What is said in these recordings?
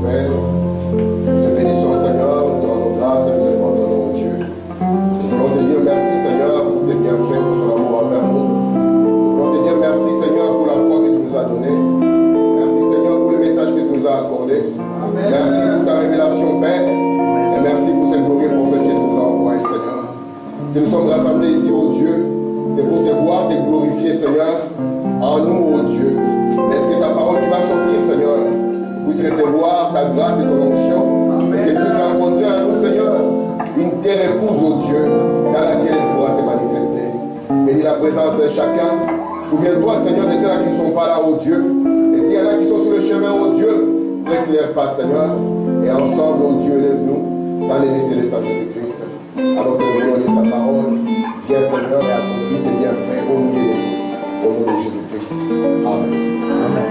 Père. Nous bénissons, Seigneur, dans nos grâces et nous élevons ton nom, Dieu. Nous voulons te dire merci, Seigneur, pour tes bienfaits, pour ton amour envers nous. Nous voulons te dire merci, Seigneur, pour la foi que tu nous as donnée. Merci, Seigneur, pour le message que tu nous as accordé. Amen. Merci pour ta révélation, Père. Et merci pour cette glorieux prophète que tu nous as envoyé, Seigneur. Si nous sommes rassemblés ici, ô Dieu, c'est pour te voir, te glorifier, Seigneur, en nous, ô Dieu. Laisse que ta parole qui va sortir, Seigneur, puisse recevoir ta grâce et ton onction. Qu'elle puisse rencontrer en nous, Seigneur, une terre épouse, ô Dieu, dans laquelle elle pourra se manifester. Bénis la présence de chacun. Souviens-toi, Seigneur, de ceux-là qui ne sont pas là, ô Dieu. Et s'il y en a qui sont sur le chemin, ô Dieu, laisse-les pas, Seigneur. Et ensemble, ô Dieu, lève-nous dans les lieux célestes à Jésus-Christ. Alors que nous voulons lire ta parole, viens, Seigneur, et accomplis tes bienfaits au milieu de nous. Au nom de Jésus-Christ. Amen. Amen.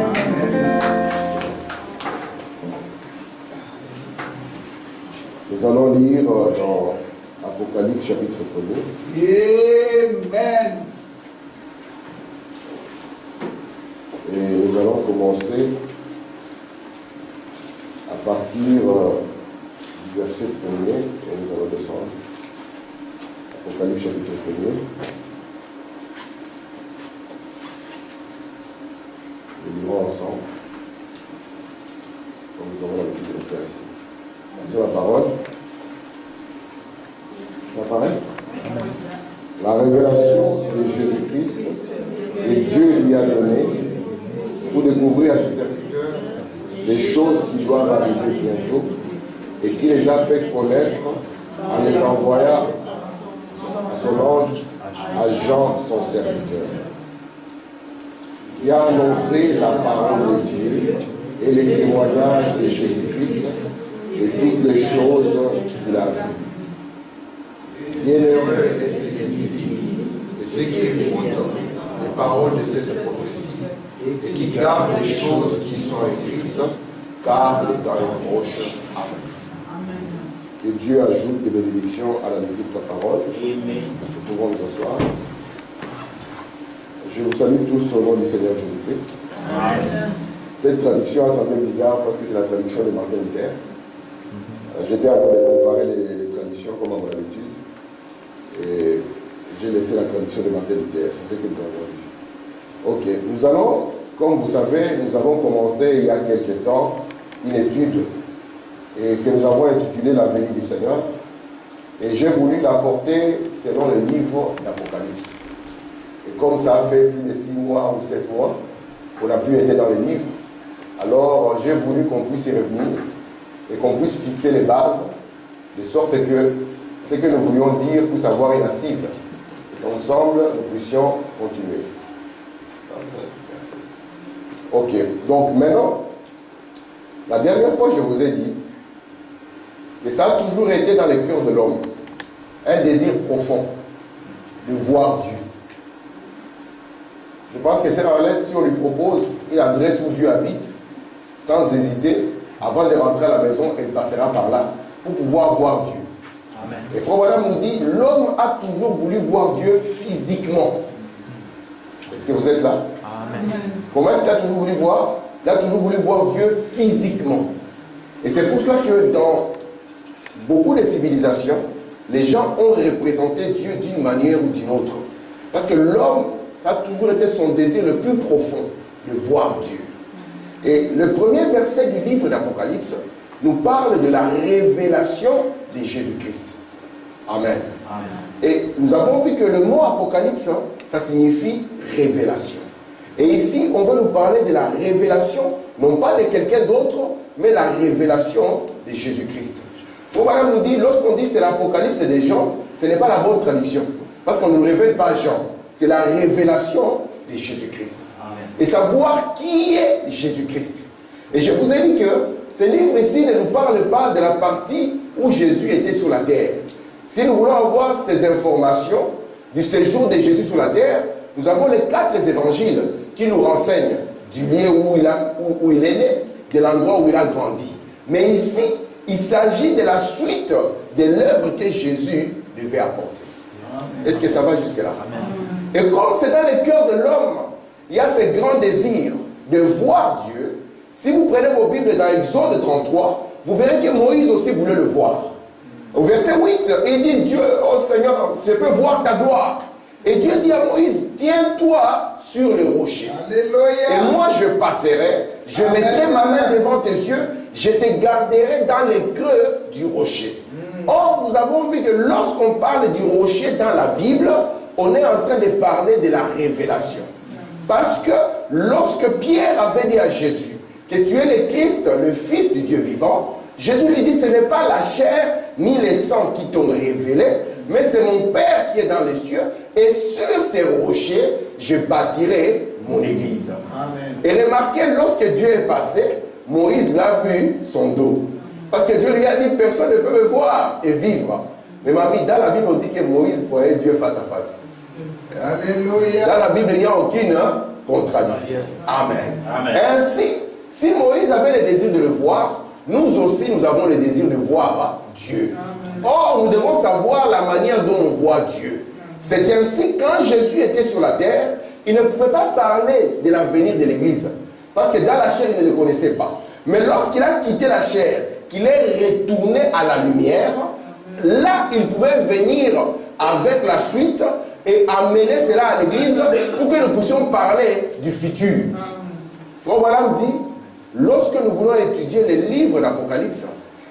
Nous allons lire dans Apocalypse chapitre 1er. Amen. Et nous allons commencer à partir du verset 1er et nous allons descendre. Apocalypse chapitre 1er. Nous lirons ensemble, comme nous avons l'habitude de le faire ici. Sur la parole. Ça paraît? La révélation de Jésus-Christ que Dieu lui a donnée pour découvrir à ses serviteurs des choses qui doivent arriver bientôt et qui les a fait connaître en les envoyant à son ange, à Jean, son serviteur, qui a annoncé la parole de Dieu et les témoignages de Jésus-Christ et toutes les choses qu'il a vues. Bienheureux est celui et ceux qui écoutent les paroles de cette prophétie et qui gardent les choses qui sont écrites, car le temps est proche. Amen. Que Dieu ajoute des bénédictions à la lecture de sa parole. Nous pouvons nous asseoir. Je vous salue tous au nom du Seigneur Jésus-Christ. Cette traduction a semblé bizarre parce que c'est la traduction de Martin Luther. J'étais en train de comparer les traductions comme à mon habitude. Et j'ai laissé la traduction de Martin Luther. C'est ce que nous avons vu. Ok, nous allons, comme vous savez, nous avons commencé il y a quelques temps une étude et que nous avons intitulée La venue du Seigneur. Et j'ai voulu l'apporter selon le livre d'Apocalypse. Et comme ça a fait plus de 6 mois ou 7 mois qu'on n'a plus été dans le livre, alors j'ai voulu qu'on puisse y revenir et qu'on puisse fixer les bases, de sorte que ce que nous voulions dire puisse avoir une assise, et qu'ensemble nous puissions continuer. Ok, donc maintenant, la dernière fois je vous ai dit que ça a toujours été dans le cœur de l'homme, un désir profond de voir Dieu. Je pense que c'est dans la lettre, si on lui propose une adresse où Dieu habite, sans hésiter, avant de rentrer à la maison, elle passera par là pour pouvoir voir Dieu. Amen. Et Frère Branham nous dit, l'homme a toujours voulu voir Dieu physiquement. Est-ce que vous êtes là? Amen. Comment est-ce qu'il a toujours voulu voir? Il a toujours voulu voir Dieu physiquement. Et c'est pour cela que dans beaucoup de civilisations, les gens ont représenté Dieu d'une manière ou d'une autre. Parce que l'homme, ça a toujours été son désir le plus profond de voir Dieu. Et le premier verset du livre d'Apocalypse nous parle de la révélation de Jésus-Christ. Amen. Amen. Et nous avons vu que le mot Apocalypse, ça signifie révélation. Et ici, on va nous parler de la révélation, non pas de quelqu'un d'autre, mais la révélation de Jésus-Christ. Frère nous dit, lorsqu'on dit c'est l'Apocalypse des Jean, ce n'est pas la bonne traduction. Parce qu'on ne nous révèle pas Jean. C'est la révélation de Jésus-Christ. Et savoir qui est Jésus-Christ. Et je vous ai dit que ce livre ici ne nous parle pas de la partie où Jésus était sur la terre. Si nous voulons avoir ces informations du séjour de Jésus sur la terre, nous avons les 4 évangiles qui nous renseignent du lieu où il est né, de l'endroit où il a grandi. Mais ici, il s'agit de la suite de l'œuvre que Jésus devait apporter. Est-ce que ça va jusque-là? Et comme c'est dans le cœur de l'homme, il y a ce grand désir de voir Dieu, Si vous prenez vos Bibles dans Exode 33, vous verrez que Moïse aussi voulait le voir. Au verset 8, il dit, Dieu, oh Seigneur, je peux voir ta gloire. Et Dieu dit à Moïse, tiens-toi sur le rocher. Alléluia. Et moi je passerai, je mettrai ma main devant tes yeux, je te garderai dans les creux du rocher. Or, nous avons vu que lorsqu'on parle du rocher dans la Bible, on est en train de parler de la révélation. Parce que lorsque Pierre avait dit à Jésus que tu es le Christ, le Fils du Dieu vivant, Jésus lui dit, ce n'est pas la chair ni le sang qui t'ont révélé, mais c'est mon Père qui est dans les cieux, et sur ces rochers, je bâtirai mon église. Amen. Et remarquez, lorsque Dieu est passé, Moïse l'a vu son dos. Parce que Dieu lui a dit, personne ne peut me voir et vivre. Mais mamie, dans la Bible, on dit que Moïse voyait Dieu face à face. Alléluia. Dans la Bible, il n'y a aucune contradiction. Amen. Amen. Ainsi, si Moïse avait le désir de le voir, nous aussi, nous avons le désir de voir Dieu. Amen. Or, nous devons savoir la manière dont on voit Dieu. C'est ainsi, quand Jésus était sur la terre, il ne pouvait pas parler de l'avenir de l'Église. Parce que dans la chair, il ne le connaissait pas. Mais lorsqu'il a quitté la chair, qu'il est retourné à la lumière, là, il pouvait venir avec la suite et amener cela à l'Église pour que nous puissions parler du futur. Frère Branham dit, lorsque nous voulons étudier les livres d'Apocalypse,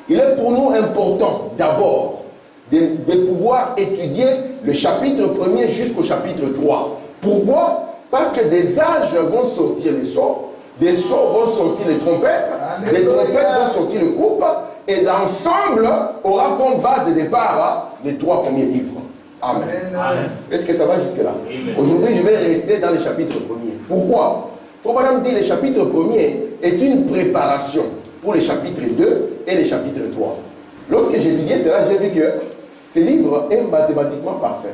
il est pour nous important d'abord de pouvoir étudier le chapitre 1er jusqu'au chapitre 3. Pourquoi? Parce que des âges vont sortir les sons, des sons vont sortir les trompettes, des trompettes vont sortir le coupe, et l'ensemble aura comme base de départ les 3 premiers livres. Amen. Amen. Est-ce que ça va jusque-là? Aujourd'hui, je vais rester dans le chapitre 1er. Pourquoi? Il faut madame dire, le chapitre 1er est une préparation pour les chapitres 2 et les chapitres 3. Lorsque j'étudiais cela, j'ai vu que ce livre est mathématiquement parfait.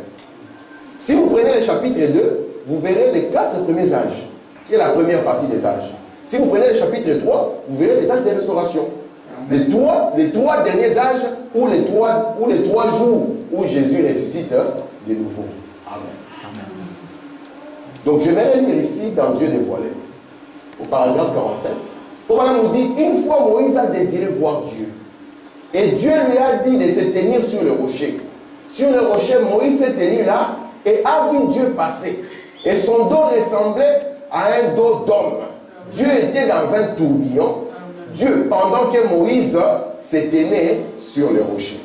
Si vous prenez le chapitre 2, vous verrez les 4 premiers âges, qui est la première partie des âges. Si vous prenez le chapitre 3, vous verrez les âges de restauration. Les trois derniers âges ou les trois jours où Jésus ressuscite de nouveau. Amen. Amen. Donc je vais lire ici dans Dieu dévoilé, au paragraphe 47. Il faut nous dire, une fois Moïse a désiré voir Dieu. Et Dieu lui a dit de se tenir sur le rocher. Sur le rocher, Moïse s'est tenu là et a vu Dieu passer. Et son dos ressemblait à un dos d'homme. Dieu était dans un tourbillon. Dieu, pendant que Moïse se tenait sur le rocher.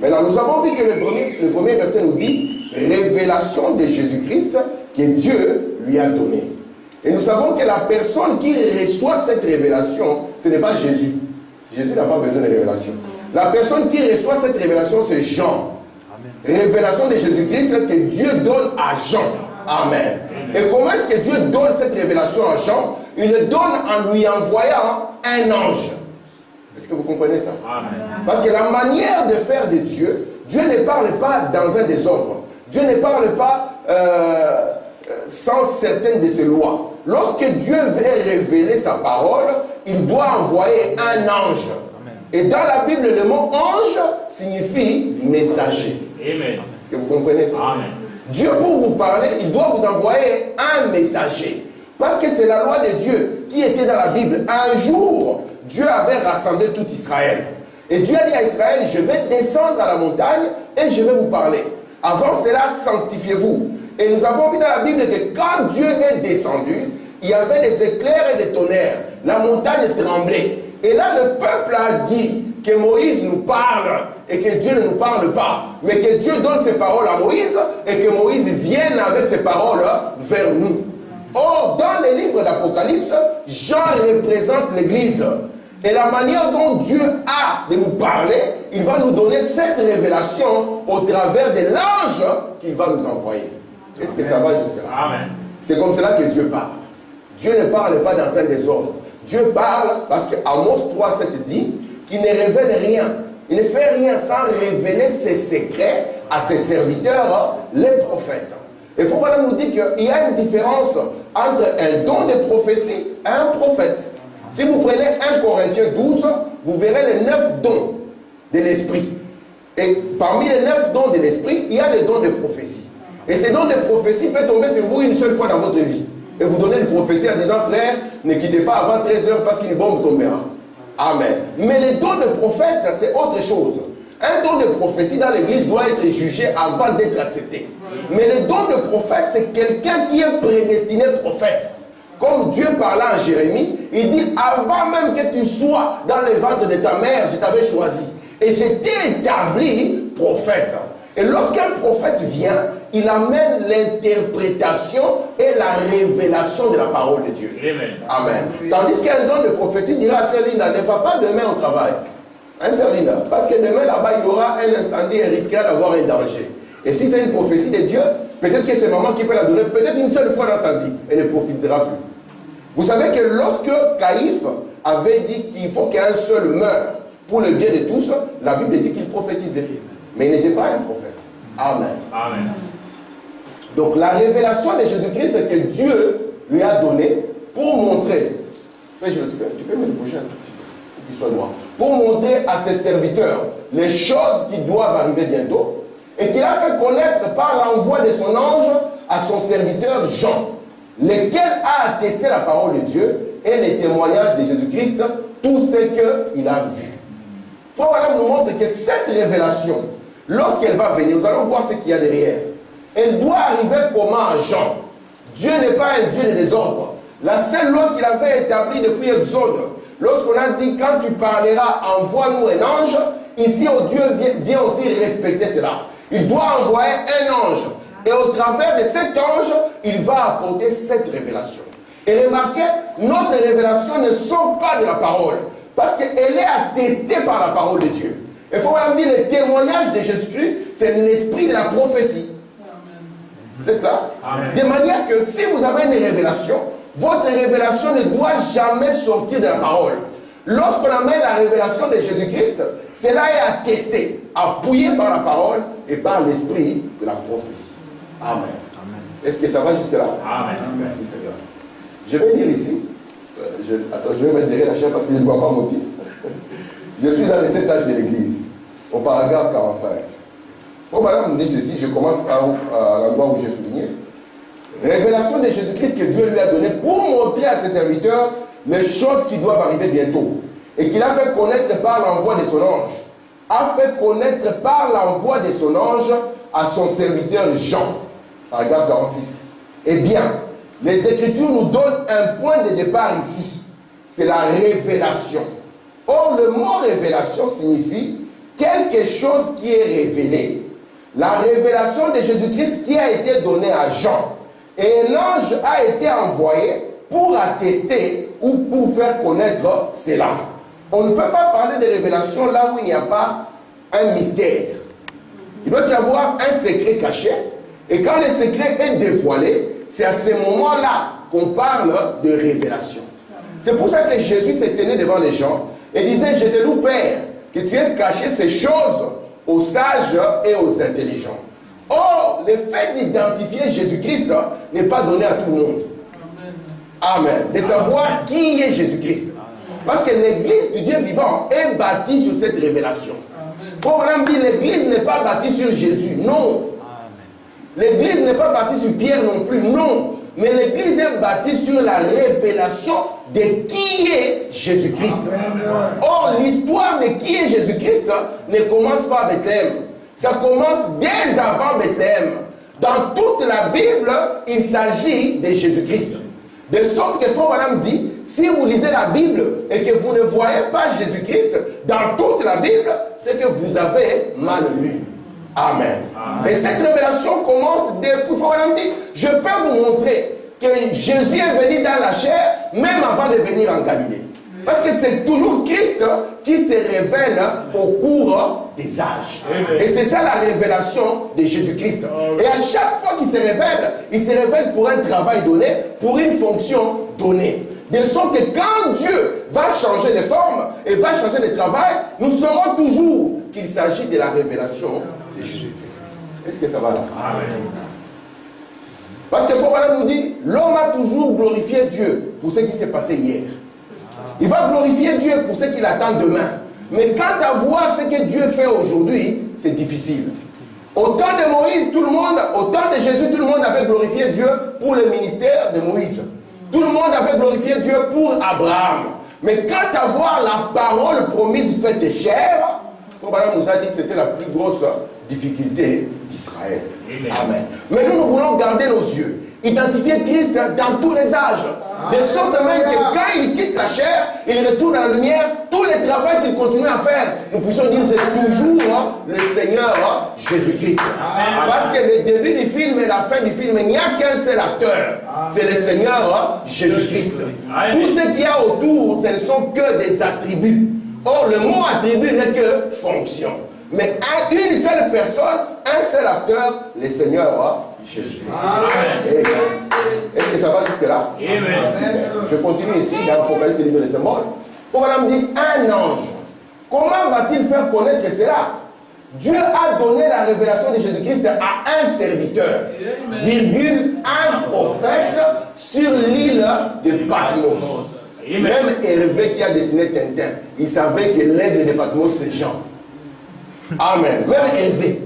Maintenant, nous avons vu que le premier verset nous dit révélation de Jésus-Christ que Dieu lui a donnée. Et nous savons que la personne qui reçoit cette révélation, ce n'est pas Jésus. Jésus n'a pas besoin de révélation. La personne qui reçoit cette révélation, c'est Jean. Amen. Révélation de Jésus-Christ que Dieu donne à Jean. Amen. Amen. Et comment est-ce que Dieu donne cette révélation à Jean? Il le donne en lui envoyant un ange. Est-ce que vous comprenez ça? Amen. Parce que la manière de faire de Dieu, Dieu ne parle pas dans un désordre. Dieu ne parle pas sans certaines de ses lois. Lorsque Dieu veut révéler sa parole, il doit envoyer un ange. Amen. Et dans la Bible, le mot ange signifie messager. Amen. Est-ce que vous comprenez ça? Amen. Dieu, pour vous parler, il doit vous envoyer un messager. Parce que c'est la loi de Dieu qui était dans la Bible. Un jour, Dieu avait rassemblé tout Israël. Et Dieu a dit à Israël, je vais descendre à la montagne et je vais vous parler. Avant cela, sanctifiez-vous. Et nous avons vu dans la Bible que quand Dieu est descendu, il y avait des éclairs et des tonnerres. La montagne tremblait. Et là, le peuple a dit que Moïse nous parle et que Dieu ne nous parle pas. Mais que Dieu donne ses paroles à Moïse et que Moïse vienne avec ses paroles vers nous. Or, dans les livres d'Apocalypse, Jean représente l'Église. Et la manière dont Dieu a de nous parler, il va nous donner cette révélation au travers de l'ange qu'il va nous envoyer. Est-ce que ça va jusque-là? Amen. C'est comme cela que Dieu parle. Dieu ne parle pas dans un désordre. Dieu parle parce que Amos 3,7 dit qu'il ne révèle rien. Il ne fait rien sans révéler ses secrets à ses serviteurs, les prophètes. Il faut pas nous dire qu'il y a une différence entre un don de prophétie et un prophète. Si vous prenez 1 Corinthiens 12, vous verrez les 9 dons de l'esprit. Et parmi les 9 dons de l'esprit, il y a les dons de prophétie. Et ces dons de prophétie peuvent tomber sur vous une seule fois dans votre vie. Et vous donnez une prophétie en disant, frère, ne quittez pas avant 13 heures parce qu'une bombe tombera. Amen. Mais les dons de prophète, c'est autre chose. Un don de prophétie dans l'église doit être jugé avant d'être accepté. Mais le don de prophète, c'est quelqu'un qui est prédestiné prophète. Comme Dieu parlait à Jérémie, il dit, avant même que tu sois dans le ventre de ta mère, je t'avais choisi. Et je t'ai établi prophète. Et lorsqu'un prophète vient, il amène l'interprétation et la révélation de la parole de Dieu. Amen. Tandis qu'un don de prophétie dira à Sœur Linda, ne va pas demain au travail. Hein, Sœur Linda? Parce que demain là-bas, il y aura un incendie et risquera d'avoir un danger. Et si c'est une prophétie de Dieu, peut-être que c'est maman qui peut la donner, peut-être une seule fois dans sa vie, elle ne profitera plus. Vous savez que lorsque Caïphe avait dit qu'il faut qu'un seul meure pour le bien de tous, la Bible dit qu'il prophétisait. Mais il n'était pas un prophète. Amen. Amen. Donc la révélation de Jésus-Christ que Dieu lui a donnée pour montrer, tu peux me le bouger un tout petit peu, pour qu'il soit droit, pour montrer à ses serviteurs les choses qui doivent arriver bientôt, et qu'il a fait connaître par l'envoi de son ange à son serviteur Jean, lequel a attesté la parole de Dieu et les témoignages de Jésus-Christ, tout ce qu'il a vu. Frère Branham nous montre que cette révélation, lorsqu'elle va venir, nous allons voir ce qu'il y a derrière. Elle doit arriver comment à Jean? Dieu n'est pas un Dieu de désordre. La seule loi qu'il avait établie depuis Exode, lorsqu'on a dit quand tu parleras, envoie-nous un ange, ici au Dieu vient aussi respecter cela. Il doit envoyer un ange. Et au travers de cet ange, il va apporter cette révélation. Et remarquez, notre révélation ne sort pas de la parole. Parce qu'elle est attestée par la parole de Dieu. Il faut vraiment dire, le témoignage de Jésus-Christ, c'est l'esprit de la prophétie. Vous êtes là? Amen. De manière que si vous avez une révélation, votre révélation ne doit jamais sortir de la parole. Lorsqu'on amène la révélation de Jésus-Christ, cela est attesté, appuyé par la parole et par l'esprit de la prophétie. Amen. Amen. Est-ce que ça va jusque-là? Amen. Merci Seigneur. Je vais lire ici. Je vais mettre derrière la chair parce qu'il ne voit pas mon titre. Je suis dans les 7 âges de l'Église, au paragraphe 45. Faut madame nous dit ceci, je commence par l'endroit où j'ai souligné. Révélation de Jésus-Christ que Dieu lui a donné pour montrer à ses serviteurs les choses qui doivent arriver bientôt. Et qu'il a fait connaître par l'envoi de son ange. A fait connaître par l'envoi de son ange à son serviteur Jean. Paragraphe 46. Eh bien, les Écritures nous donnent un point de départ ici. C'est la révélation. Or, le mot révélation signifie quelque chose qui est révélé. La révélation de Jésus-Christ qui a été donnée à Jean. Et un ange a été envoyé pour attester ou pour faire connaître cela. On ne peut pas parler de révélation là où il n'y a pas un mystère. Il doit y avoir un secret caché. Et quand le secret est dévoilé, c'est à ce moment-là qu'on parle de révélation. C'est pour ça que Jésus s'est tenu devant les gens et disait, je te loue Père, que tu aies caché ces choses aux sages et aux intelligents. Or, le fait d'identifier Jésus-Christ n'est pas donné à tout le monde. Amen. De savoir qui est Jésus-Christ. Parce que l'église du Dieu vivant est bâtie sur cette révélation. Il faut vraiment dire, l'église n'est pas bâtie sur Jésus, non. L'église n'est pas bâtie sur Pierre non plus, non. Mais l'église est bâtie sur la révélation de qui est Jésus-Christ. Or, l'histoire de qui est Jésus-Christ ne commence pas à Bethléem. Ça commence dès avant Bethléem. Dans toute la Bible, il s'agit de Jésus-Christ. De sorte que Frère Branham dit, si vous lisez la Bible et que vous ne voyez pas Jésus-Christ dans toute la Bible, c'est que vous avez mal lu. Amen. Amen. Et cette révélation commence depuis, Frère Branham dit, je peux vous montrer que Jésus est venu dans la chair, même avant de venir en Galilée. Parce que c'est toujours Christ qui se révèle au cours des âges. Amen. Et c'est ça la révélation de Jésus-Christ. Et à chaque fois qu'il se révèle, il se révèle pour un travail donné, pour une fonction donnée. De sorte que quand Dieu va changer de forme et va changer de travail, nous saurons toujours qu'il s'agit de la révélation de Jésus-Christ. Est-ce que ça va là? Amen. Parce que Frère nous dit, l'homme a toujours glorifié Dieu pour ce qui s'est passé hier. Il va glorifier Dieu pour ce qu'il attend demain. Mais quant à voir ce que Dieu fait aujourd'hui, c'est difficile. Au temps de Moïse, tout le monde, au temps de Jésus, tout le monde avait glorifié Dieu pour le ministère de Moïse. Tout le monde avait glorifié Dieu pour Abraham. Mais quant à voir la parole promise faite chair, Frère nous a dit que c'était la plus grosse difficulté d'Israël. Amen. Mais nous voulons garder nos yeux, identifier Christ dans tous les âges. De sorte même que quand il quitte la chair, il retourne à la lumière, tout le travail qu'il continue à faire, nous puissions dire que c'est toujours le Seigneur Jésus-Christ. Parce que le début du film et la fin du film, il n'y a qu'un seul acteur. C'est le Seigneur Jésus-Christ. Tout ce qu'il y a autour, ce ne sont que des attributs. Or, le mot attribut n'est que fonction. Mais une seule personne, un seul acteur, le Seigneur Jésus. Est-ce que ça va jusque-là? Je continue ici, dans l'Apocalypse, livre des symboles. Pour madame dire, un ange, comment va-t-il faire connaître cela? Dieu a donné la révélation de Jésus-Christ à un serviteur, virgule, un prophète sur l'île de Patmos. Même Hervé qui a dessiné Tintin, il savait que l'aigle de Patmos c'est Jean. Amen. Même Hervé.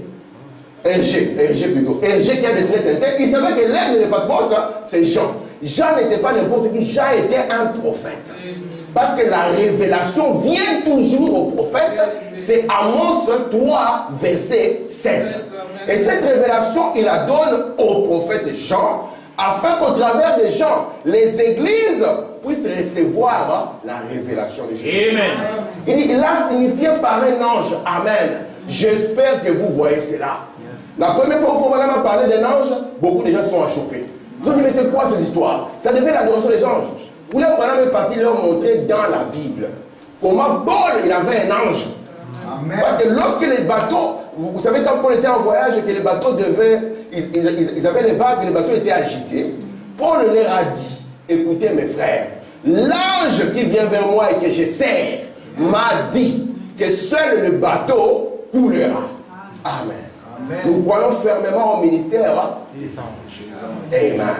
Hergé plutôt. Hergé qui a dessiné Tintin, il savait que l'aigle de Patmos c'est Jean. Jean n'était pas n'importe qui, Jean était un prophète. Parce que la révélation vient toujours au prophète. C'est Amos 3, verset 7. Et cette révélation, il la donne au prophète Jean, afin qu'au travers de Jean, les églises puissent recevoir la révélation de Jésus. Amen. Il dit, il a signifié par un ange. Amen. J'espère que vous voyez cela. La première fois où Madame a parlé d'un ange, beaucoup de gens sont achoppés. Ils ont dit, mais c'est quoi ces histoires? Ça devait l'adoration des anges. Vous voulez Madame est parti leur montrer dans la Bible comment Paul, il avait un ange. Amen. Parce que lorsque les bateaux, vous savez quand Paul était en voyage et que les bateaux devaient, ils avaient les vagues et les bateaux étaient agités, Paul leur a dit, écoutez mes frères, l'ange qui vient vers moi et que je sers m'a dit que seul le bateau coulera. Amen. Amen. Nous croyons fermement au ministère des anges. Amen.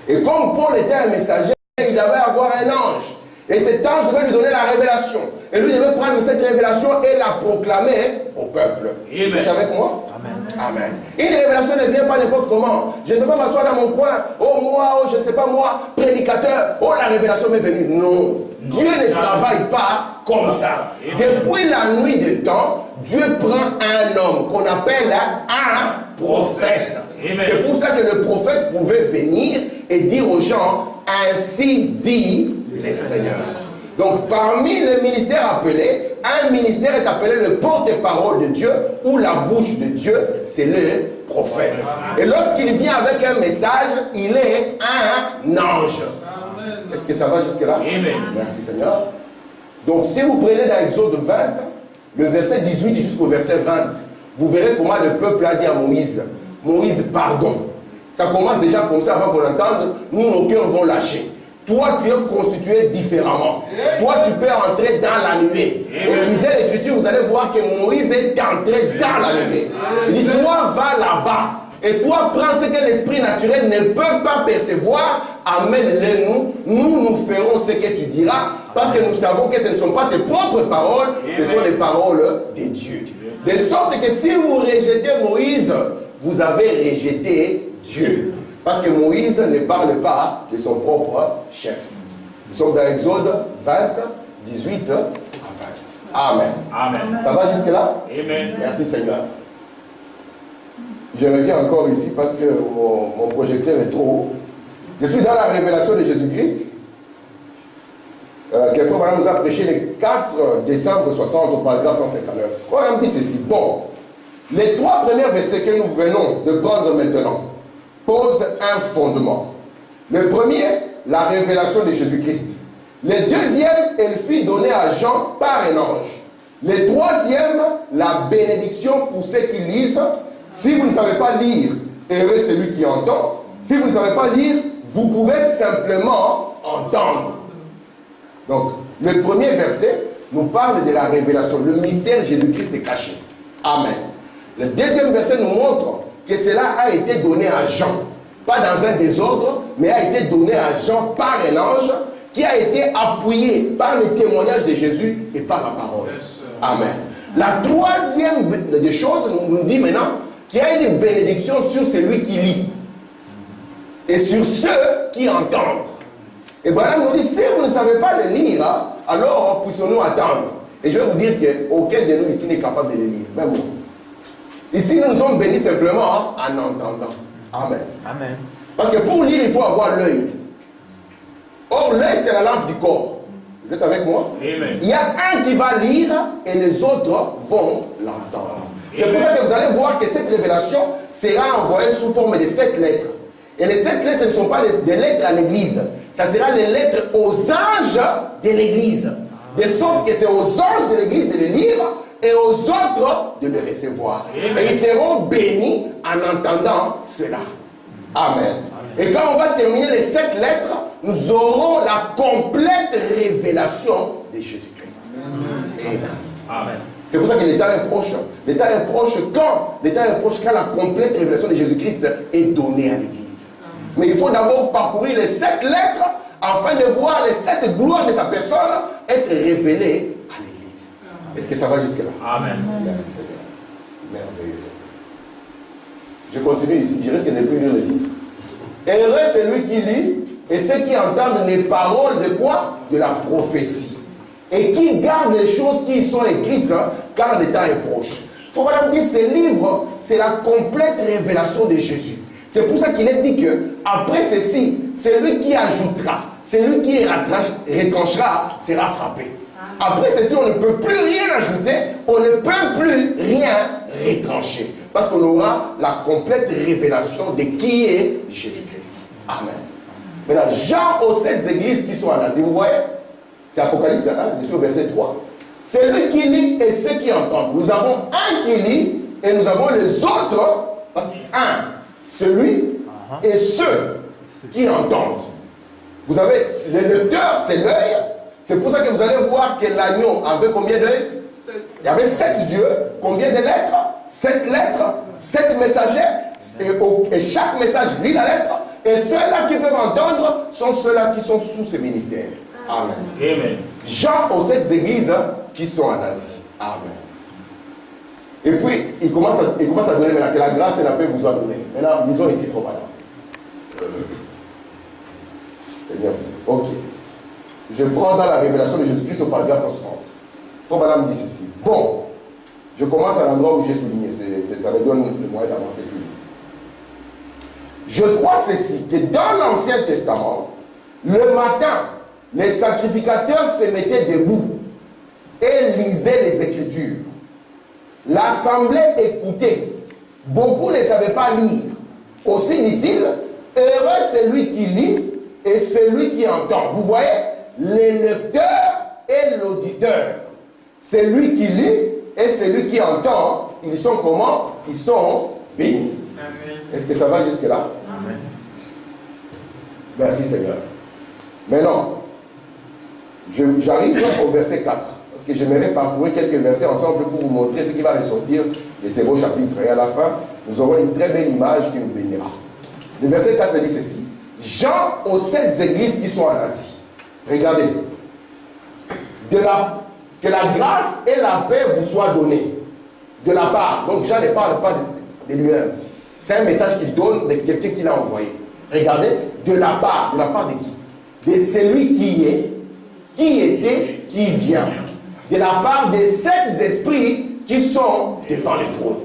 Et comme Paul était un messager, il devait avoir un ange. Et cet ange devait lui donner la révélation. Et lui devait prendre cette révélation et la proclamer au peuple. Amen. Vous êtes avec moi? Amen. Amen. Une révélation ne vient pas n'importe comment. Je ne peux pas m'asseoir dans mon coin. Oh moi, oh je ne sais pas moi, prédicateur. Oh la révélation m'est venue. Non. Dieu ne travaille pas comme ça. Depuis la nuit des temps, Dieu prend un homme qu'on appelle un prophète. C'est pour ça que le prophète pouvait venir et dire aux gens, ainsi dit le Seigneur. Donc parmi les ministères appelés, un ministère est appelé le porte-parole de Dieu ou la bouche de Dieu, c'est le prophète. Et lorsqu'il vient avec un message, il est un ange. Est-ce que ça va jusque-là? Merci Seigneur. Donc si vous prenez dans Exode 20, le verset 18 jusqu'au verset 20, vous verrez comment le peuple a dit à Moïse, Moïse, pardon. Ça commence déjà comme ça avant qu'on l'entende. Nous, nos cœurs vont lâcher. Toi, tu es constitué différemment. Toi, tu peux entrer dans la nuée. Et lisez l'Écriture, vous allez voir que Moïse est entré dans la nuée. Il dit, toi, va là-bas. Et toi, prends ce que l'esprit naturel ne peut pas percevoir. Amène-les nous. Nous ferons ce que tu diras. Parce que nous savons que ce ne sont pas tes propres paroles. Ce sont les paroles de Dieu. De sorte que si vous rejetez Moïse, vous avez rejeté Dieu. Parce que Moïse ne parle pas de son propre chef. Nous sommes dans Exode 20, 18 à 20. Amen. Amen. Ça va jusque-là? Amen. Merci Seigneur. Je reviens encore ici parce que mon projecteur est trop haut. Je suis dans la révélation de Jésus-Christ. Quelquefois, Madame nous a prêché le 4 décembre 60 au paragraphe 159. On a dit ceci. Bon. Les 3 premiers versets que nous venons de prendre maintenant posent un fondement. Le premier, la révélation de Jésus-Christ. Le deuxième, elle fut donnée à Jean par un ange. Le troisième, la bénédiction pour ceux qui lisent. Si vous ne savez pas lire, heureux celui qui entend. Si vous ne savez pas lire, vous pouvez simplement entendre. Donc, le premier verset nous parle de la révélation. Le mystère Jésus-Christ est caché. Amen. Le deuxième verset nous montre que cela a été donné à Jean. Pas dans un désordre, mais a été donné à Jean par un ange qui a été appuyé par le témoignage de Jésus et par la parole. Amen. La troisième des choses nous dit maintenant qu'il y a une bénédiction sur celui qui lit et sur ceux qui entendent. Et Branham nous dit, si vous ne savez pas le lire, alors puissions-nous attendre. Et je vais vous dire qu'aucun de nous ici n'est capable de le lire. Même moi. Ici, nous sommes bénis simplement en entendant. Amen. Amen. Parce que pour lire, il faut avoir l'œil. Or, l'œil, c'est la lampe du corps. Vous êtes avec moi? Amen. Il y a un qui va lire et les autres vont l'entendre. C'est pour ça que vous allez voir que cette révélation sera envoyée sous forme de 7 lettres. Et les 7 lettres ne sont pas des lettres à l'église. Ça sera les lettres aux anges de l'église. De sorte que c'est aux anges de l'église de les lire et aux autres de les recevoir. Amen. Et ils seront bénis en entendant cela. Amen. Et quand on va terminer les 7 lettres, nous aurons la complète révélation de Jésus-Christ. Amen. Amen. C'est pour ça que l'état est proche. L'état est proche quand? L'état est proche quand la complète révélation de Jésus-Christ est donnée à l'église. Mais il faut d'abord parcourir les 7 lettres afin de voir les 7 gloires de sa personne être révélées à l'église. Est-ce que ça va jusque-là? Amen. Merci Seigneur. Merveilleux Seigneur. Je continue ici. Je risque de ne plus lire le titre. Heureux celui qui lit et ceux qui entendent les paroles de quoi? De la prophétie. Et qui gardent les choses qui y sont écrites, car le temps est proche. Il faut vraiment dire que ce livre, c'est la complète révélation de Jésus. C'est pour ça qu'il est dit que après ceci, celui qui ajoutera, celui qui retranchera, sera frappé. Après ceci, on ne peut plus rien ajouter, on ne peut plus rien retrancher. Parce qu'on aura la complète révélation de qui est Jésus-Christ. Amen. Maintenant, Jean aux 7 églises qui sont en Asie, vous voyez? C'est Apocalypse 1, je suis au verset 3. Celui qui lit et ceux qui entendent. Nous avons un qui lit et nous avons les autres. Parce qu'un, celui et ceux qui entendent. Vous avez le lecteur, c'est l'œil. C'est pour ça que vous allez voir que l'agneau avait combien d'œils? Il y avait 7 yeux. Combien de lettres? 7 lettres, 7 messagers. Et chaque message lit la lettre. Et ceux-là qui peuvent entendre sont ceux-là qui sont sous ce ministère. Amen. Amen. Jean aux 7 églises qui sont en Asie. Amen. Et puis, il commence à donner maintenant que la grâce et la paix vous soient données. Maintenant, lisons ici, frère Madame. Seigneur. Ok. Je prends dans la révélation de Jésus-Christ au paragraphe 160. Frère Madame dit ceci. Bon, je commence à l'endroit où j'ai souligné. Ça me donne le moyen d'avancer plus vite. Je crois ceci, que dans l'Ancien Testament, le matin, les sacrificateurs se mettaient debout et lisaient les Écritures. L'assemblée écoutait. Beaucoup ne savaient pas lire. Aussi dit-il, heureux celui qui lit et celui qui entend. Vous voyez, le lecteur et l'auditeur. Celui qui lit et celui qui entend, ils sont comment? Ils sont bénis. Est-ce que ça va jusque-là? Amen. Merci Seigneur. Maintenant, j'arrive au verset 4. Parce que j'aimerais parcourir quelques versets ensemble pour vous montrer ce qui va ressortir de ces beaux chapitres. Et à la fin, nous aurons une très belle image qui nous bénira. Le verset 4 dit ceci. Jean aux 7 églises qui sont en Asie. Regardez. Que la grâce et la paix vous soient données. De la part. Donc Jean ne parle pas de lui-même. C'est un message qu'il donne de quelqu'un qui l'a envoyé. Regardez. De la part. De la part de qui? De celui qui est, qui était, qui vient. De la part des 7 esprits qui sont devant le trône.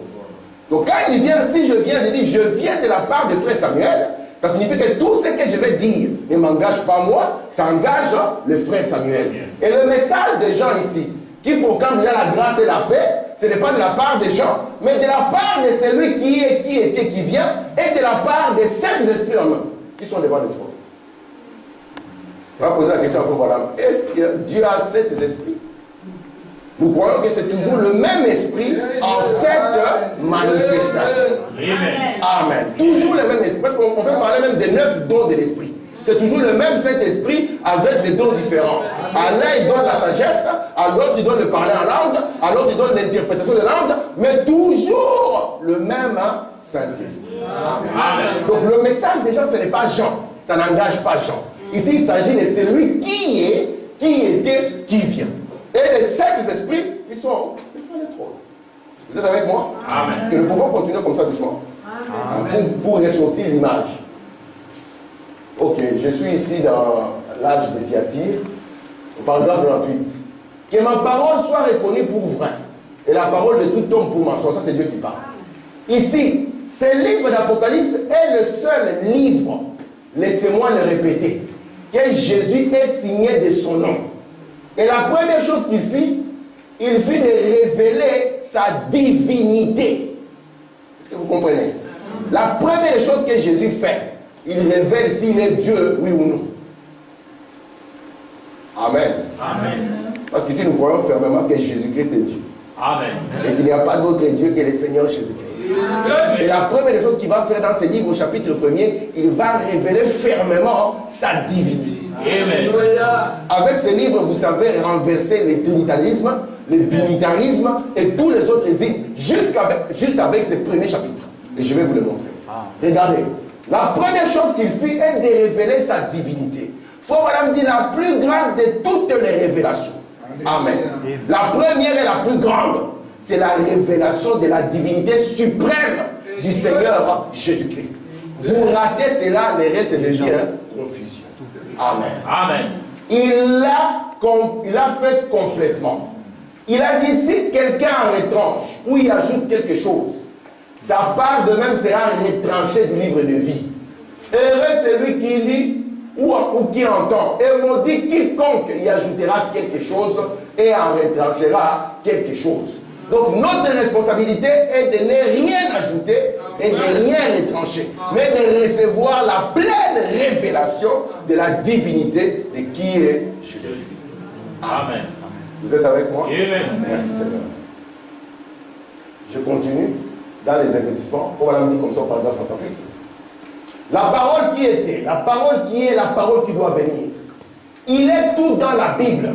Donc quand il vient, si je viens, je dis, je viens de la part de frère Samuel, ça signifie que tout ce que je vais dire ne m'engage pas moi, ça engage le frère Samuel. Et le message des gens ici, qui proclame la grâce et la paix, ce n'est pas de la part des gens, mais de la part de celui qui est, qui était, qui vient, et de la part des 7 esprits en main, qui sont devant le trône. On va poser la question à Frère Branham. Est-ce que Dieu a 7 esprits? Nous croyons que c'est toujours le même esprit en cette manifestation. Amen. Toujours le même esprit. Parce qu'on peut parler même des 9 dons de l'esprit. C'est toujours le même Saint-Esprit avec des dons différents. À l'un, il donne la sagesse, à l'autre, il donne le parler en langue, à l'autre, il donne l'interprétation de langue, mais toujours le même Saint-Esprit. Amen. Donc le message des gens, ce n'est pas Jean. Ça n'engage pas Jean. Ici, il s'agit de celui qui est, qui était, qui vient. Et les 7 esprits qui sont devant le trône. Vous êtes avec moi? Amen. Parce que nous pouvons continuer comme ça doucement. Pour ressortir l'image. Ok, je suis ici dans l'âge de Thyatire, au paragraphe 28. Que ma parole soit reconnue pour vrai, et la parole de tout homme pour mensonge. Ça, c'est Dieu qui parle. Ici, ce livre d'Apocalypse est le seul livre, laissez-moi le répéter, que Jésus ait signé de son nom. Et la première chose qu'il fit, il fit de révéler sa divinité. Est-ce que vous comprenez? La première chose que Jésus fait, il révèle s'il est Dieu, oui ou non. Amen. Amen. Parce qu'ici, nous croyons fermement que Jésus-Christ est Dieu. Amen. Et qu'il n'y a pas d'autre Dieu que le Seigneur Jésus-Christ. Et la première chose qu'il va faire dans ce livre, au chapitre 1er, il va révéler fermement sa divinité. Amen. Avec ce livre, vous savez renverser le trinitarisme, le binitarisme et tous les autres îles, juste avec ce premier chapitre. Et je vais vous le montrer. Regardez. La première chose qu'il fit est de révéler sa divinité. Frère Madame dit la plus grande de toutes les révélations. Amen. La première et la plus grande, c'est la révélation de la divinité suprême du Seigneur Jésus-Christ. Vous ratez cela, le reste devient confusion. Amen. Amen. Il l'a fait complètement. Il a dit si quelqu'un en retranche ou il ajoute quelque chose, sa part de même sera retranchée du livre de vie. Heureux celui qui lit ou qui entend. Et maudit quiconque y ajoutera quelque chose et en retranchera quelque chose. Donc notre responsabilité est de ne rien ajouter et de rien retrancher, mais de recevoir la pleine révélation de la divinité de qui est Jésus-Christ. Amen. Vous êtes avec moi? Amen. Merci Seigneur. Je continue dans les investissements. On va l'amener comme ça au paragraphe 138. La parole qui était, la parole qui est, la parole qui doit venir. Il est tout dans la Bible.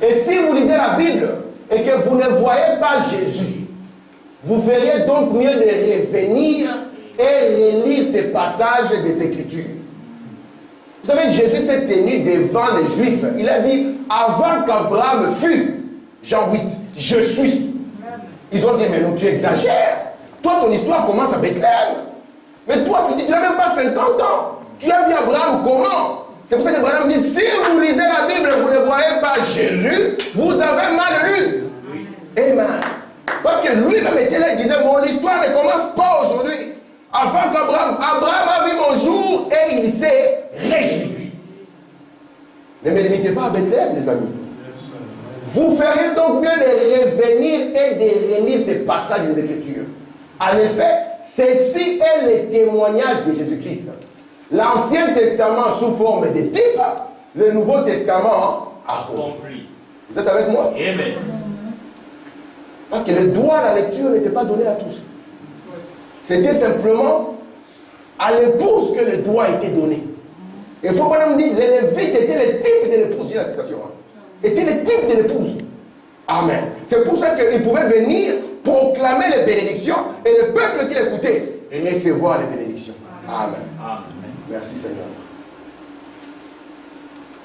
Et si vous lisez la Bible et que vous ne voyez pas Jésus, vous feriez donc mieux de revenir et relire ces passages des Écritures. Vous savez, Jésus s'est tenu devant les Juifs. Il a dit, avant qu'Abraham fût, Jean 8, je suis. Ils ont dit, mais non, tu exagères. Toi, ton histoire commence à Bethléem. Mais toi, tu dis, tu n'as même pas 50 ans. Tu as vu Abraham comment? C'est pour ça qu'Abraham dit, si vous lisez la Bible et vous ne voyez pas Jésus, vous avez mal lu. Amen. Parce que lui-même était là, il disait, mon histoire ne commence pas aujourd'hui. Avant qu'Abraham a vu mon jour et il s'est réjoui. Ne me limitez pas à Bethléem, les amis. Vous feriez donc mieux de revenir et de relire ces passages des Écritures. En effet, ceci est le témoignage de Jésus-Christ. L'Ancien Testament sous forme de type, le Nouveau Testament accompli. Vous êtes avec moi? Amen. Parce que le droit à la lecture n'était pas donné à tous. C'était simplement à l'épouse que le droit était donné. Et il faut pas me dire, les Lévites étaient le type de l'épouse, j'ai la citation, étaient le type de l'épouse. Amen. C'est pour ça qu'ils pouvaient venir proclamer les bénédictions et le peuple qui l'écoutait recevoir les bénédictions. Amen. Amen. Merci Seigneur.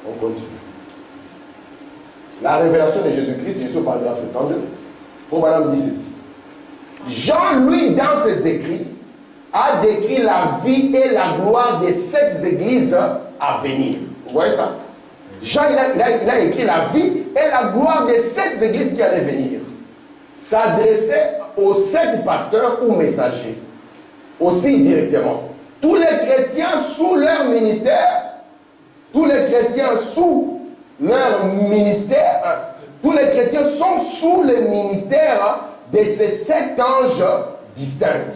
On continue. La révélation de Jésus-Christ, je suis au paragraphe 72. Pour Madame dit ceci. Jean, lui, dans ses écrits, a décrit la vie et la gloire de cette église à venir. Vous voyez ça? Jean, il a écrit la vie et la gloire de cette église qui allait venir. S'adressait aux 7 pasteurs ou messagers. Aussi directement. Tous les chrétiens sous leur ministère, tous les chrétiens sous leur ministère, tous les chrétiens sont sous le ministère de ces 7 anges distincts.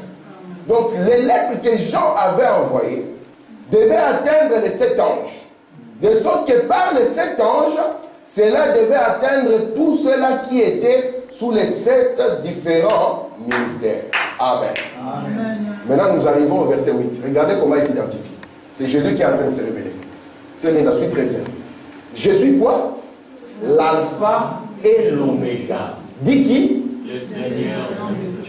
Donc les lettres que Jean avait envoyées devaient atteindre les 7 anges. De sorte que par les 7 anges, cela devait atteindre tous ceux-là qui étaient sous les 7 différents ministères. Amen. Amen. Maintenant, nous arrivons au verset 8. Regardez comment il s'identifie. C'est Jésus qui est en train de se révéler. C'est l'un suit très bien. Je suis quoi? L'alpha et l'oméga. Dit qui? Le Seigneur.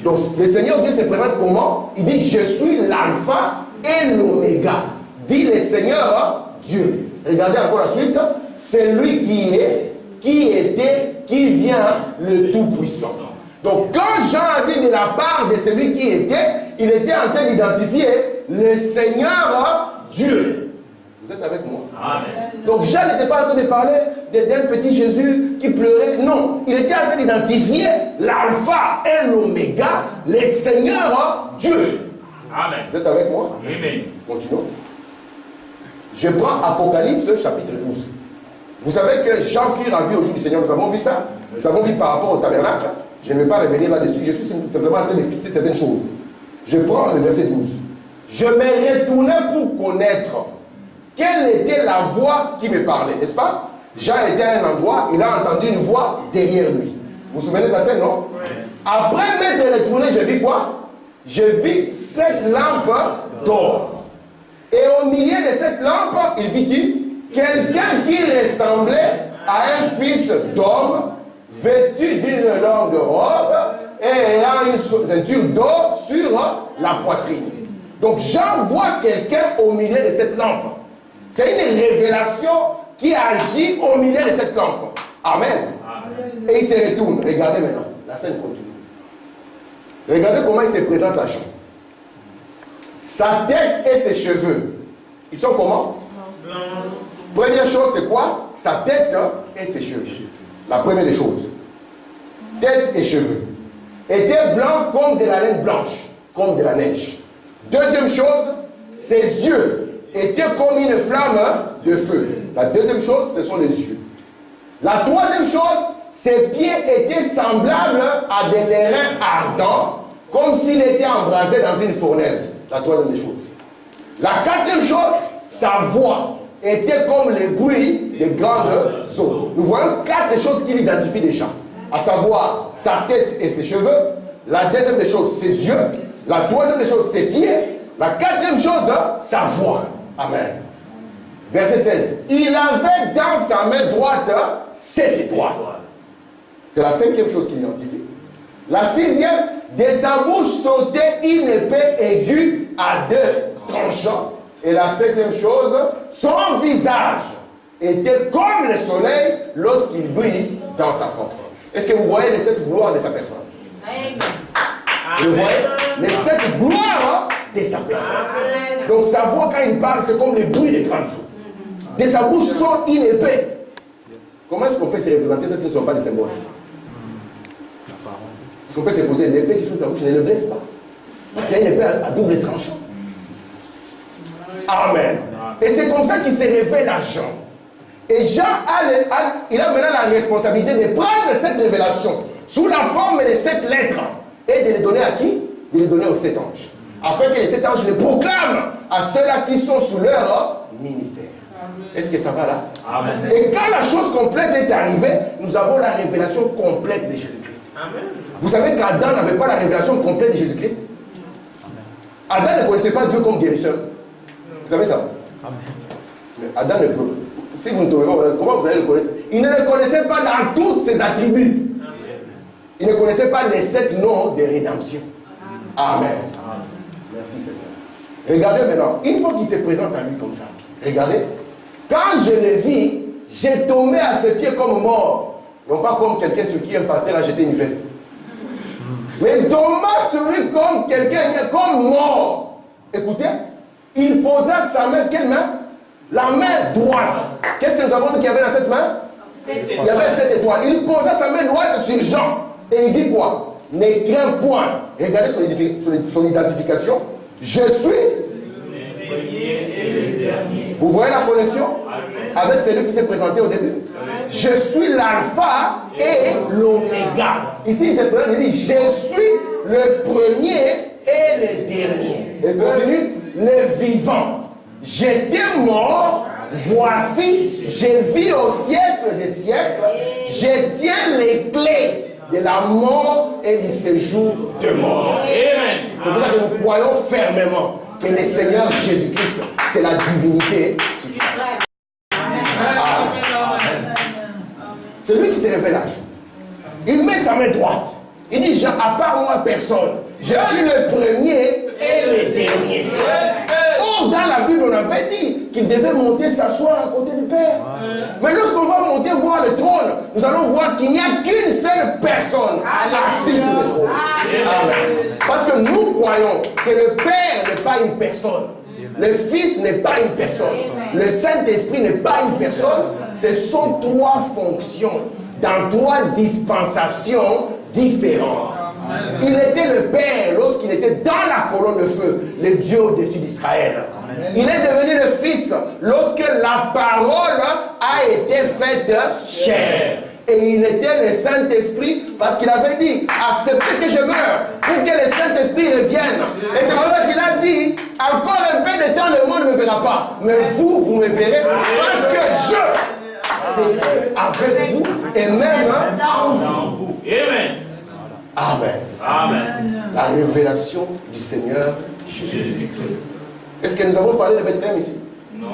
Donc, le Seigneur Dieu se présente comment? Il dit, je suis l'alpha et l'oméga. Dit le Seigneur Dieu. Regardez encore la suite. C'est lui qui est, qui était, qui vient, le Tout-Puissant. Donc quand Jean a dit de la part de celui qui était, il était en train d'identifier le Seigneur Dieu. Vous êtes avec moi? Amen. Donc Jean n'était pas en train de parler d'un petit Jésus qui pleurait. Non, il était en train d'identifier l'alpha et l'oméga, le Seigneur Dieu. Amen. Vous êtes avec moi? Amen. Continuons. Je prends Apocalypse chapitre 12. Vous savez que Jean fit ravir au jour du Seigneur. Nous avons vu ça. Nous avons vu par rapport au tabernacle. Je ne vais pas revenir là-dessus. Je suis simplement en train de fixer certaines choses. Je prends le verset 12. Je me retournai pour connaître quelle était la voix qui me parlait. N'est-ce pas? Jean était à un endroit. Il a entendu une voix derrière lui. Vous vous souvenez de la scène, non? Oui. Après m'être retourné, je vis quoi? Je vis 7 lampes d'or. Et au milieu de cette lampe, il vit qui? Quelqu'un qui ressemblait à un fils d'homme, vêtu d'une longue robe et ayant une ceinture d'or sur la poitrine. Donc Jean voit quelqu'un au milieu de cette lampe. C'est une révélation qui agit au milieu de cette lampe. Amen. Et il se retourne. Regardez maintenant. La scène continue. Regardez comment il se présente à Jean. Sa tête et ses cheveux, ils sont comment? Première chose, c'est quoi? Sa tête et ses cheveux. La première des choses. Tête et cheveux. Étaient blancs comme de la laine blanche, comme de la neige. Deuxième chose, ses yeux étaient comme une flamme de feu. La deuxième chose, ce sont les yeux. La troisième chose, ses pieds étaient semblables à des lérins ardents, comme s'il était embrasé dans une fournaise. La troisième des choses. La quatrième chose, sa voix était comme le bruit des grandes eaux. Nous voyons 4 choses qu'il identifie déjà. À savoir, sa tête et ses cheveux. La deuxième des choses, ses yeux. La troisième des choses, ses pieds. La quatrième chose, sa voix. Amen. Verset 16. Il avait dans sa main droite 7 étoiles. C'est la cinquième chose qu'il identifie. La 6e, de sa bouche sautait une épée aiguë à 2 tranchants. Et la 7e chose, son visage était comme le soleil lorsqu'il brille dans sa force. Est-ce que vous voyez les 7 gloires de sa personne? Vous voyez les 7 gloires de sa personne. Donc sa voix quand il parle, c'est comme le bruit des grandes eaux. De sa bouche sort une épée. Comment est-ce qu'on peut se représenter ça si ce ne sont pas des symboles? Parce qu'on peut se poser l'épée qui sort de sa bouche, ne le blesse pas. C'est une épée à double tranchant. Amen. Et c'est comme ça qu'il se révèle à Jean. Et Jean il a maintenant la responsabilité de prendre cette révélation sous la forme de 7 lettres et de les donner à qui? De les donner aux 7 anges. Afin que les 7 anges les proclament à ceux-là qui sont sous leur ministère. Est-ce que ça va là? Amen. Et quand la chose complète est arrivée, nous avons la révélation complète de Jésus-Christ. Vous savez qu'Adam n'avait pas la révélation complète de Jésus-Christ? Adam ne connaissait pas Dieu comme guérisseur. Vous savez ça? Mais Adam ne peut. Si vous ne trouvez pas, comment vous allez le connaître? Il ne le connaissait pas dans tous ses attributs. Il ne connaissait pas les 7 noms de rédemption. Amen. Merci Seigneur. Regardez maintenant, une fois qu'il se présente à lui comme ça, regardez, quand je le vis, j'ai tombé à ses pieds comme mort. Non pas comme quelqu'un sur qui un pasteur a jeté une veste. Mais tomba sur lui comme quelqu'un comme mort. Écoutez, il posa sa main, quelle main? La main droite. Qu'est-ce que nous avons dit qu'il y avait dans cette main? Il y avait 7 étoiles. Il posa sa main droite sur Jean. Et il dit quoi? Ne crains point. Regardez son identification. Je suis. Vous voyez la connexion avec celui qui s'est présenté au début? Je suis l'alpha et l'oméga. Ici, il s'est présenté, il dit, je suis le premier et le dernier. Et continue, le vivant. J'étais mort, voici, je vis au siècle des siècles, je tiens les clés de la mort et du séjour de mort. C'est pour ça que nous croyons fermement que le Seigneur Jésus-Christ, c'est la divinité suprême. C'est lui qui se révèle à Jean. Il met sa main droite. Il dit, Jean, à part moi, personne. Je suis le premier et le dernier. Or, dans la Bible, on avait dit qu'il devait monter s'asseoir à côté du Père. Mais lorsqu'on va monter voir le trône, nous allons voir qu'il n'y a qu'une seule personne assise sur le trône. Amen. Parce que nous croyons que le Père n'est pas une personne. Le Fils n'est pas une personne. Le Saint-Esprit n'est pas une personne. Ce sont trois fonctions dans trois dispensations différentes. Il était le Père lorsqu'il était dans la colonne de feu, le Dieu au-dessus d'Israël. Il est devenu le Fils lorsque la parole a été faite chair. Et il était le Saint-Esprit parce qu'il avait dit, acceptez que je meure pour que le Saint-Esprit revienne. Et c'est pour ça qu'il a dit, encore un peu de temps, le monde ne me verra pas. Mais vous, vous me verrez parce que je serai avec vous et même en vous. Amen. Amen. Amen. La révélation du Seigneur Jésus-Christ. Est-ce que nous avons parlé de Bethléem ici? Non.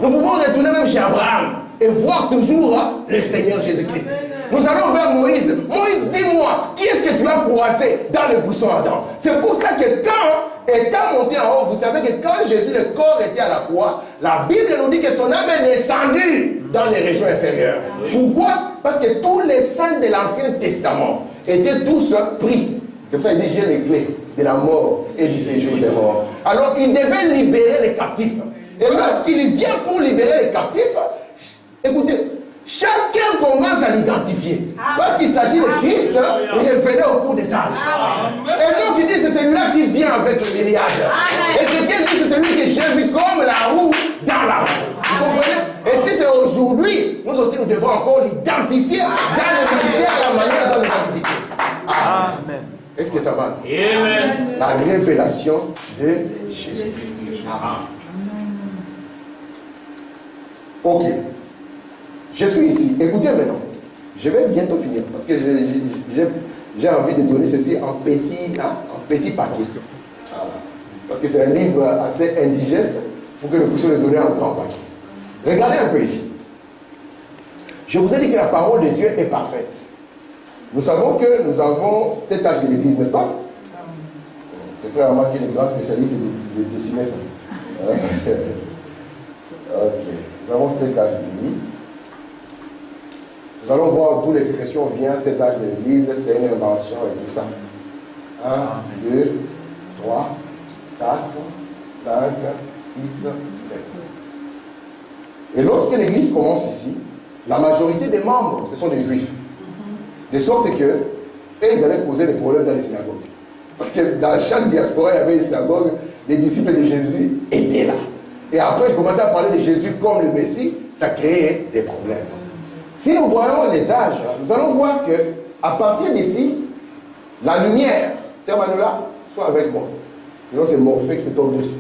Nous pouvons retourner même chez Abraham et voir toujours le Seigneur Jésus-Christ. Nous allons vers Moïse. Moïse, dis-moi, qui est-ce que tu as croisé dans le buisson Adam? C'est pour ça que quand, étant monté en haut, vous savez que quand Jésus, le corps était à la croix, la Bible nous dit que son âme est descendue dans les régions inférieures. Pourquoi? Parce que tous les saints de l'Ancien Testament étaient tous pris. C'est pour ça qu'il dit, j'ai les clés de la mort et du séjour des morts. Alors, il devait libérer les captifs. Et lorsqu'il vient pour libérer les captifs, écoutez, chacun commence à l'identifier. Parce qu'il s'agit de Christ, il est venu au cours des âges. Et donc il dit, c'est celui-là qui vient avec le myriade. Et ce qu'il dit, c'est celui que j'ai vu comme la roue dans la roue. Vous comprenez? Et si c'est aujourd'hui, nous aussi nous devons encore l'identifier dans le ministère, la manière dont nous avons visité. Amen. Est-ce que ça va? Amen. La révélation de Jésus-Christ. Ok. Je suis ici. Écoutez maintenant. Je vais bientôt finir parce que j'ai envie de donner ceci en petit paquet. Parce que c'est un livre assez indigeste pour que nous puissions le donner en grand paquet. Regardez un peu ici. Je vous ai dit que la parole de Dieu est parfaite. Nous savons que nous avons 7 âges de l'Église, n'est-ce pas? C'est frère Amand qui est le grand spécialiste de Simès. Ok. Nous avons 7 âges de l'Église. Nous allons voir d'où l'expression vient, 7 âges de l'Église, c'est une invention et tout ça. 1, 2, 3, 4, 5, 6, 7. Et lorsque l'Église commence ici, la majorité des membres, ce sont des Juifs. De sorte que, ils allaient poser des problèmes dans les synagogues. Parce que dans chaque diaspora, il y avait une synagogue, les disciples de Jésus étaient là. Et après, ils commençaient à parler de Jésus comme le Messie, ça créait des problèmes. Si nous voyons les âges, nous allons voir que à partir d'ici, la lumière, c'est Manuela, sois avec moi. Sinon, c'est Morphée qui te tombe dessus.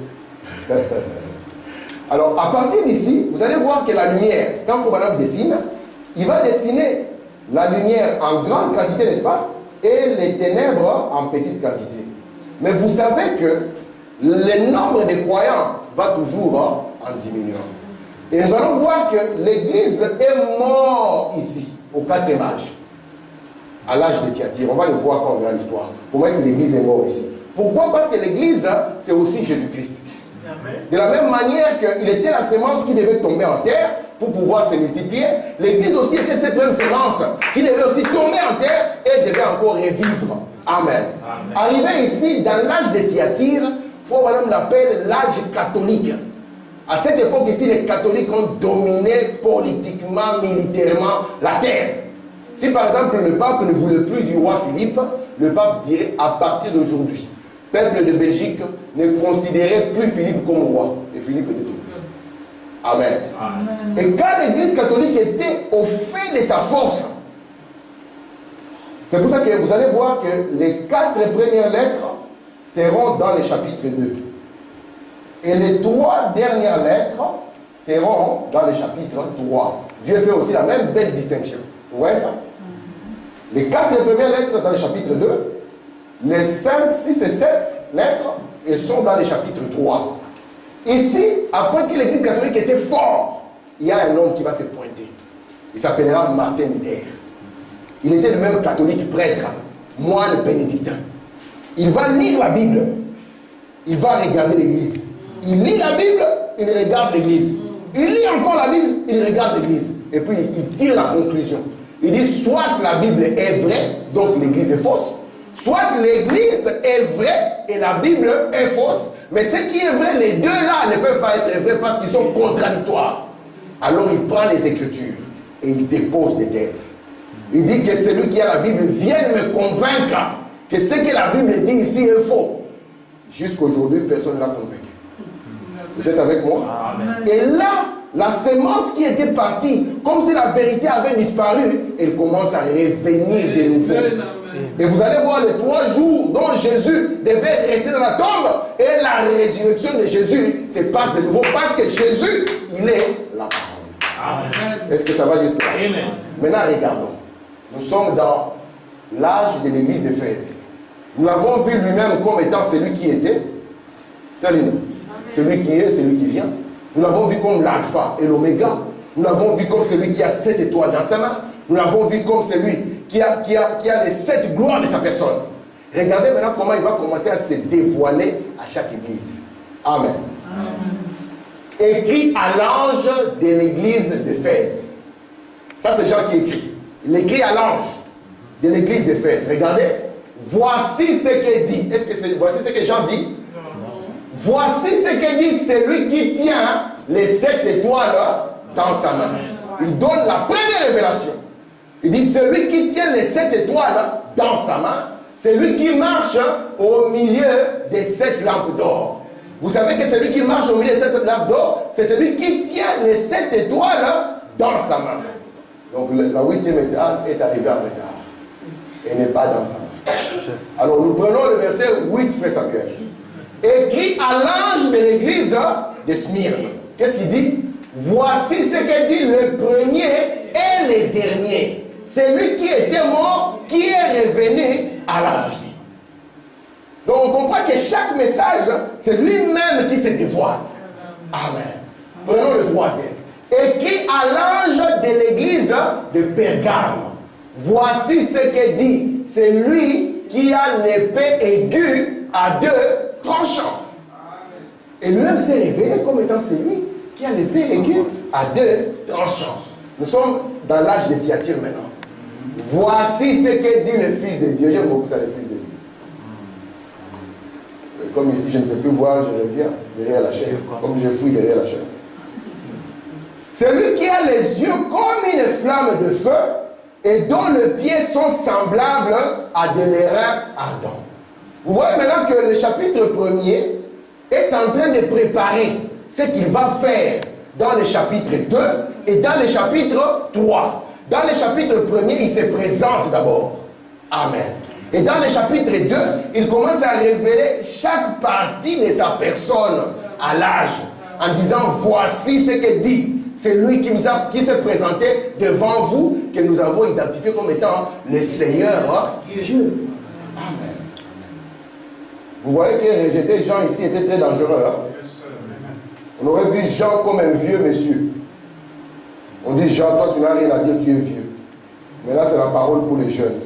Alors, à partir d'ici, vous allez voir que la lumière, quand Foubalam dessine, il va dessiner la lumière en grande quantité, n'est-ce pas? Et les ténèbres en petite quantité. Mais vous savez que le nombre de croyants va toujours en diminuant. Et nous allons voir que l'Église est morte ici, au 4e âge, à l'âge de Thyatire. On va le voir quand on verra l'histoire. Pour moi, c'est l'Église est morte ici. Pourquoi? Parce que l'Église, c'est aussi Jésus-Christ. De la même manière qu'il était la sémence qui devait tomber en terre pour pouvoir se multiplier, l'Église aussi était cette même sémence qui devait aussi tomber en terre et devait encore revivre. Amen. Arrivé ici, dans l'âge de Thyatire, Foubalam l'appelle l'âge catholique. À cette époque ici, les catholiques ont dominé politiquement, militairement la terre. Si par exemple le pape ne voulait plus du roi Philippe, le pape dirait à partir d'aujourd'hui, peuple de Belgique ne considérait plus Philippe comme roi. Et Philippe était tout. Amen. Amen. Et quand l'Église catholique était au fait de sa force, c'est pour ça que vous allez voir que les 4 premières lettres seront dans le chapitre 2. Et les 3 dernières lettres seront dans le chapitre 3. Dieu fait aussi la même belle distinction. Vous voyez ça? Les 4 premières lettres dans le chapitre 2, les 5, 6 et 7 lettres, elles sont dans le chapitre 3. Ici, après que l'Église catholique était fort, il y a un homme qui va se pointer. Il s'appellera Martin Luther. Il était le même catholique prêtre, moine bénédictin. Il va lire la Bible. Il va regarder l'Église. Il lit la Bible il regarde l'église. Il lit encore la Bible, il regarde l'église. Et puis il tire la conclusion. Il dit soit la Bible est vraie, donc l'église est fausse, soit l'église est vraie et la Bible est fausse. Mais ce qui est vrai, les deux là ne peuvent pas être vrais parce qu'ils sont contradictoires. Alors il prend les Écritures et il dépose des thèses. Il dit que celui qui a la Bible vienne me convaincre que ce que la Bible dit ici est faux. Jusqu'aujourd'hui, personne ne l'a convaincu. Vous êtes avec moi? Amen. Et là, la sémence qui était partie, comme si la vérité avait disparu, elle commence à revenir de nouveau. Et vous allez voir les 3 jours dont Jésus devait rester dans la tombe et la résurrection de Jésus se passe de nouveau parce que Jésus, il est la parole. Est-ce que ça va jusqu'à là? Maintenant, regardons. Nous sommes dans l'âge de l'église d'Éphèse. Nous l'avons vu lui-même comme étant celui qui était. Salut-nous. Celui qui est, celui qui vient. Nous l'avons vu comme l'alpha et l'oméga. Nous l'avons vu comme celui qui a 7 étoiles dans sa main. Nous l'avons vu comme celui qui a les 7 gloires de sa personne. Regardez maintenant comment il va commencer à se dévoiler à chaque église. Amen. Amen. Écrit à l'ange de l'église d'Éphèse. Ça, c'est Jean qui écrit. Il écrit à l'ange de l'église d'Éphèse. Regardez. Voici ce que dit. Est-ce que c'est voici ce que Jean dit? Voici ce que dit celui qui tient les 7 étoiles dans sa main. Il donne la première révélation. Il dit celui qui tient les 7 étoiles dans sa main, c'est lui qui marche au milieu des 7 lampes d'or. Vous savez que celui qui marche au milieu des 7 lampes d'or, c'est celui qui tient les 7 étoiles dans sa main. Donc la 8e étoile est arrivée en retard. Elle n'est pas dans sa main. Alors nous prenons le verset 8, frère Samuel. Écrit à l'ange de l'église de Smyrne. Qu'est-ce qu'il dit? Voici ce que dit le premier et le dernier. Celui qui était mort, qui est revenu à la vie. Donc on comprend que chaque message, c'est lui-même qui se dévoile. Amen. Prenons le 3e. Écrit à l'ange de l'église de Pergame. Voici ce que dit celui qui a l'épée aiguë à 2 tranchants. Et lui-même s'est révélé comme étant celui qui a l'épée aiguë à 2 tranchants. Nous sommes dans l'âge de Thyatire maintenant. Voici ce que dit le Fils de Dieu. J'aime beaucoup ça, le Fils de Dieu. Comme ici, je ne sais plus voir, je reviens derrière la chair. Comme je fouille derrière la chair. Celui qui a les yeux comme une flamme de feu et dont les pieds sont semblables à de l'airain ardent. Vous voyez maintenant que le chapitre 1er est en train de préparer ce qu'il va faire dans le chapitre 2 et dans le chapitre 3. Dans le chapitre 1er, il se présente d'abord. Amen. Et dans le chapitre 2, il commence à révéler chaque partie de sa personne à l'âge en disant voici ce que dit. C'est lui qui s'est présenté devant vous, que nous avons identifié comme étant le Seigneur Dieu. Amen. Vous voyez que rejeter Jean ici était très dangereux. Hein? On aurait vu Jean comme un vieux monsieur. On dit Jean, toi tu n'as rien à dire, tu es vieux. Mais là c'est la parole pour les jeunes.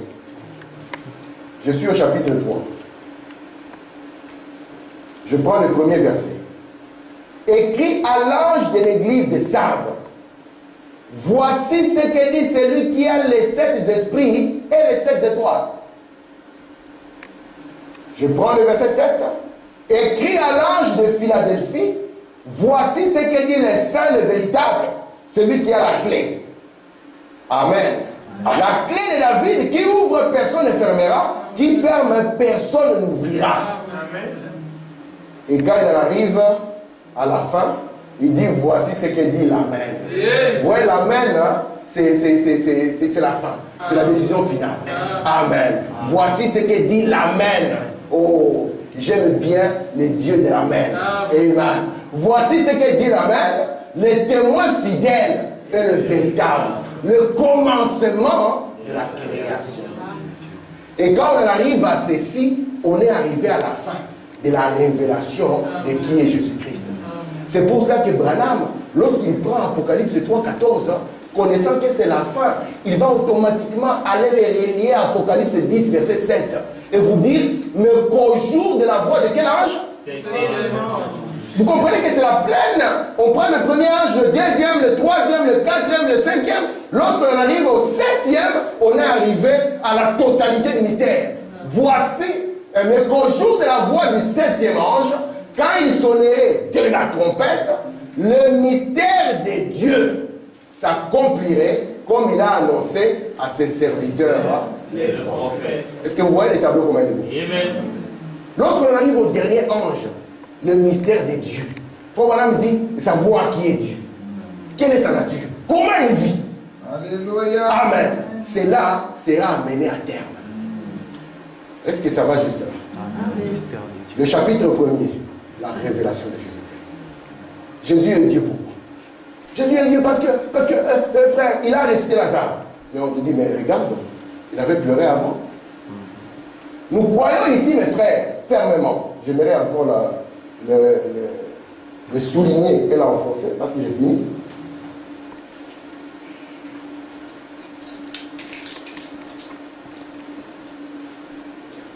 Je suis au chapitre 3. Je prends le premier verset. Écrit à l'ange de l'église de Sardes. Voici ce que dit celui qui a les 7 esprits et les 7 étoiles. Je prends le verset 7. Écrit à l'ange de Philadelphie. Voici ce que dit le saint, le véritable, celui qui a la clé. Amen. La clé de David qui ouvre, personne ne fermera. Qui ferme, personne n'ouvrira. Et quand il arrive à la fin, il dit voici ce que dit l'Amen. Vous voyez, l'Amen, hein, c'est la fin. C'est la décision finale. Amen. Voici ce que dit l'Amen. Oh, j'aime bien le Dieu de l'Amen. Amen. Voici ce que dit l'Amen. Le témoin fidèle et le véritable. Le commencement de la création. Et quand on arrive à ceci, on est arrivé à la fin de la révélation de qui est Jésus-Christ. C'est pour ça que Branham, lorsqu'il prend Apocalypse 3,14, connaissant que c'est la fin, il va automatiquement aller les relier à Apocalypse 10, verset 7. Et vous dire, mais qu'au jour de la voix de quel ange? Vous comprenez que c'est la plaine. On prend le premier âge, le deuxième, le troisième, le quatrième, le cinquième. Lorsqu'on arrive au septième, on est arrivé à la totalité du mystère. Voici, mais qu'au jour de la voix du septième ange, quand il sonnerait de la trompette, le mystère de Dieu s'accomplirait comme il a annoncé à ses serviteurs, les prophètes. Est-ce que vous voyez les tableaux comme il est? Lorsqu'on arrive au dernier ange, le mystère de Dieu, Frère Branham dit de savoir qui est Dieu. Quelle est sa nature? Comment il vit? Alléluia. Amen. Cela sera amené à terme. Est-ce que ça va jusque là? Le chapitre 1er, la révélation de Jésus-Christ. Jésus est Dieu pourquoi? Jésus est Dieu parce que frère, il a resté Lazare. Mais on te dit, mais regarde, il avait pleuré avant. Nous croyons ici, mes frères, fermement. J'aimerais encore le souligner et l'enfoncer parce que j'ai fini.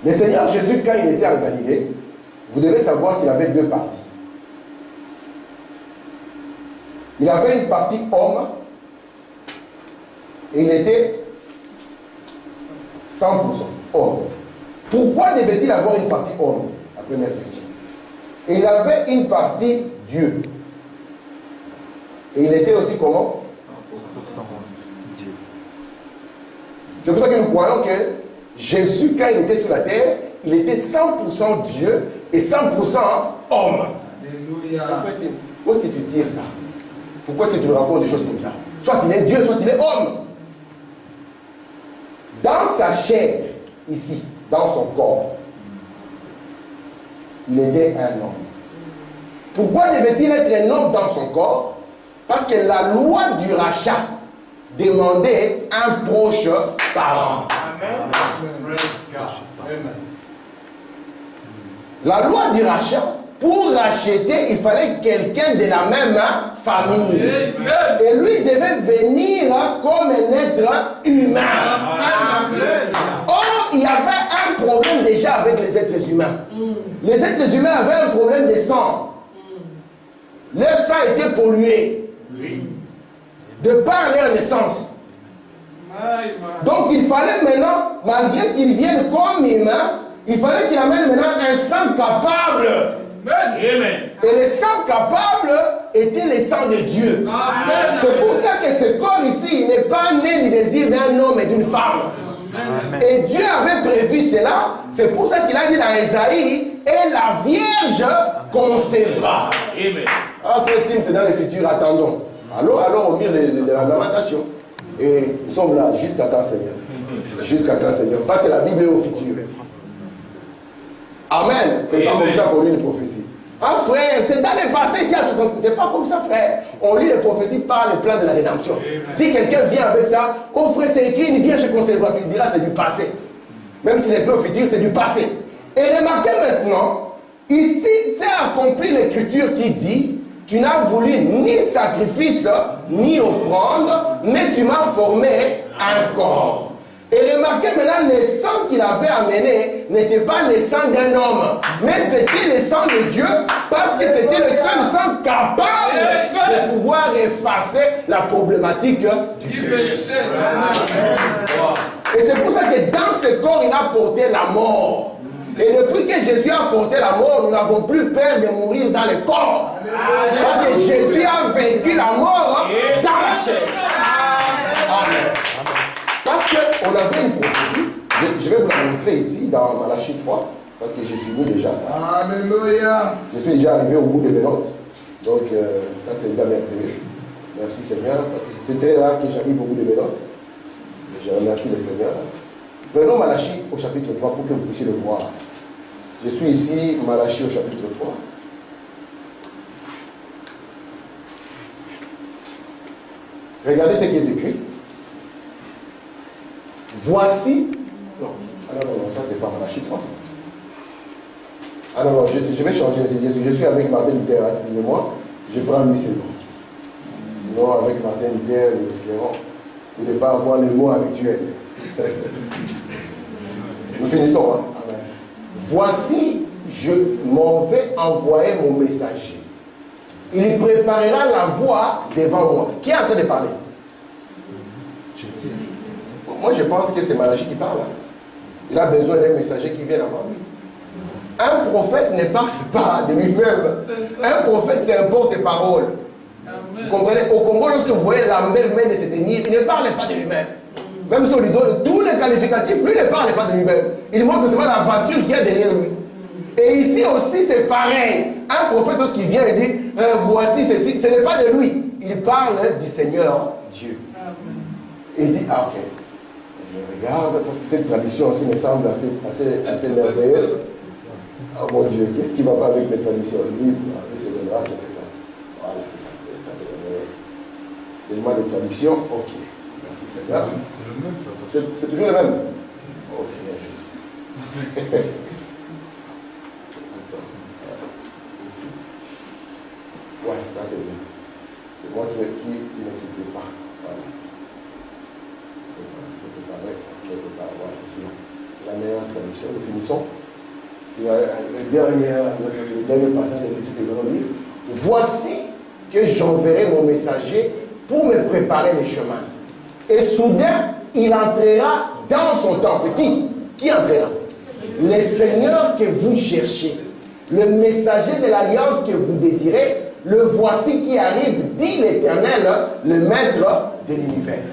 Le Seigneur Jésus, quand il était en Galilée, vous devez savoir qu'il avait deux parties. Il avait une partie homme et il était 100% homme. Pourquoi devait-il avoir une partie homme? La première question. Et il avait une partie Dieu. Et il était aussi comment? 100% Dieu. C'est pour ça que nous croyons que Jésus, quand il était sur la terre, il était 100% Dieu et 100% homme. Alléluia. En fait, où est-ce que tu tires ça? Pourquoi est-ce que tu nous racontes des choses comme ça? Soit il est Dieu, soit il est homme. Dans sa chair, ici, dans son corps, il était un homme. Pourquoi devait-il être un homme dans son corps? Parce que la loi du rachat demandait un proche parent. La loi du rachat, pour racheter, il fallait quelqu'un de la même famille. Et lui devait venir comme un être humain. Or, il y avait un problème déjà avec les êtres humains. Les êtres humains avaient un problème de sang. Leur sang était pollué. De par leur naissance. Donc il fallait maintenant, malgré qu'il vienne comme humain, il fallait qu'il amène maintenant un sang capable. Et le sang capable était le sang de Dieu. C'est pour ça que ce corps ici n'est pas né du désir d'un homme et d'une femme. Et Dieu avait prévu cela. C'est pour ça qu'il a dit dans Ésaïe, et la Vierge concevra. Ah, frère Tim, c'est dans le futur, attendons. Alors on mire de la lamentation. Et nous sommes là jusqu'à temps, Seigneur. Jusqu'à temps, Seigneur. Parce que la Bible est au futur. Amen. C'est pas comme ça qu'on lit les prophéties. Ah frère, c'est dans le passé ici à 60. C'est pas comme ça, frère. On lit les prophéties par le plan de la rédemption. Si quelqu'un vient avec ça, oh frère, c'est écrit, une vierge concevra, tu lui diras c'est du passé. Même si c'est plus au futur, c'est du passé. Et remarquez maintenant, ici, c'est accompli l'écriture qui dit, tu n'as voulu ni sacrifice, ni offrande, mais tu m'as formé un corps. Et remarquez maintenant, le sang qu'il avait amené n'était pas le sang d'un homme, mais c'était le sang de Dieu, parce que c'était le seul sang capable de pouvoir effacer la problématique du péché. Et c'est pour ça que dans ce corps, il a porté la mort. Et depuis que Jésus a porté la mort, nous n'avons plus peur de mourir dans le corps. Parce que Jésus a vaincu la mort dans la chair. Amen. Parce qu'on avait une prophétie, je vais vous la montrer ici dans Malachie 3, parce que j'ai fini déjà. Alléluia. Je suis déjà arrivé au bout des notes, donc ça c'est déjà merveilleux. Merci Seigneur, parce que c'est très rare que j'arrive au bout de mes notes. Je remercie le Seigneur. Prenons Malachie au chapitre 3 pour que vous puissiez le voir. Je suis ici, Malachie au chapitre 3. Regardez ce qui est écrit. Voici. Non, ça c'est pas Malachie 3. Ah non, je vais changer. Je suis avec Martin Luther, excusez-moi. Je prends lui, c'est bon. Sinon, avec Martin Luther, nous espérons ne pas avoir les mots habituels. Nous finissons. Hein? Voici, je m'en vais envoyer mon messager. Il préparera la voie devant moi. Qui est en train de parler? Jésus. Moi, je pense que c'est Malachie qui parle. Il a besoin d'un messager qui vienne avant lui. Un prophète ne parle pas de lui-même. Un prophète, c'est un porte-parole. Vous comprenez? Au Congo, lorsque vous voyez Lambert Mende se tenir, il ne parle pas de lui-même. Même si on lui donne tous les qualificatifs, lui ne parle pas de lui-même. Il montre seulement l'aventure qu'il y a derrière lui. Et ici aussi, c'est pareil. Un prophète, lorsqu'il vient et dit voici ceci, ce n'est pas de lui. Il parle du Seigneur Dieu. Et il dit ah, ok. Je regarde, parce que cette tradition aussi me semble assez merveilleuse. Oh mon Dieu, qu'est-ce qui ne va pas avec les traditions? Lui, c'est le droit, qu'est-ce que c'est ça? Voilà, c'est ça. Ça, c'est le meilleur. Tellement de traditions, ok. Merci, c'est ça. C'est le même, ça. C'est toujours le même. Oh, Seigneur Jésus. Ouais, ça c'est le même. C'est moi qui n'écoutais pas. Voilà. C'est la meilleure traduction. Nous finissons. C'est le dernier passage de l'étude que nous allons lire. Voici que j'enverrai mon messager pour me préparer les chemins. Et soudain, il entrera dans son temple. Qui entrera? Le Seigneur que vous cherchez, le messager de l'alliance que vous désirez, le voici qui arrive, dit l'Éternel, le maître de l'univers.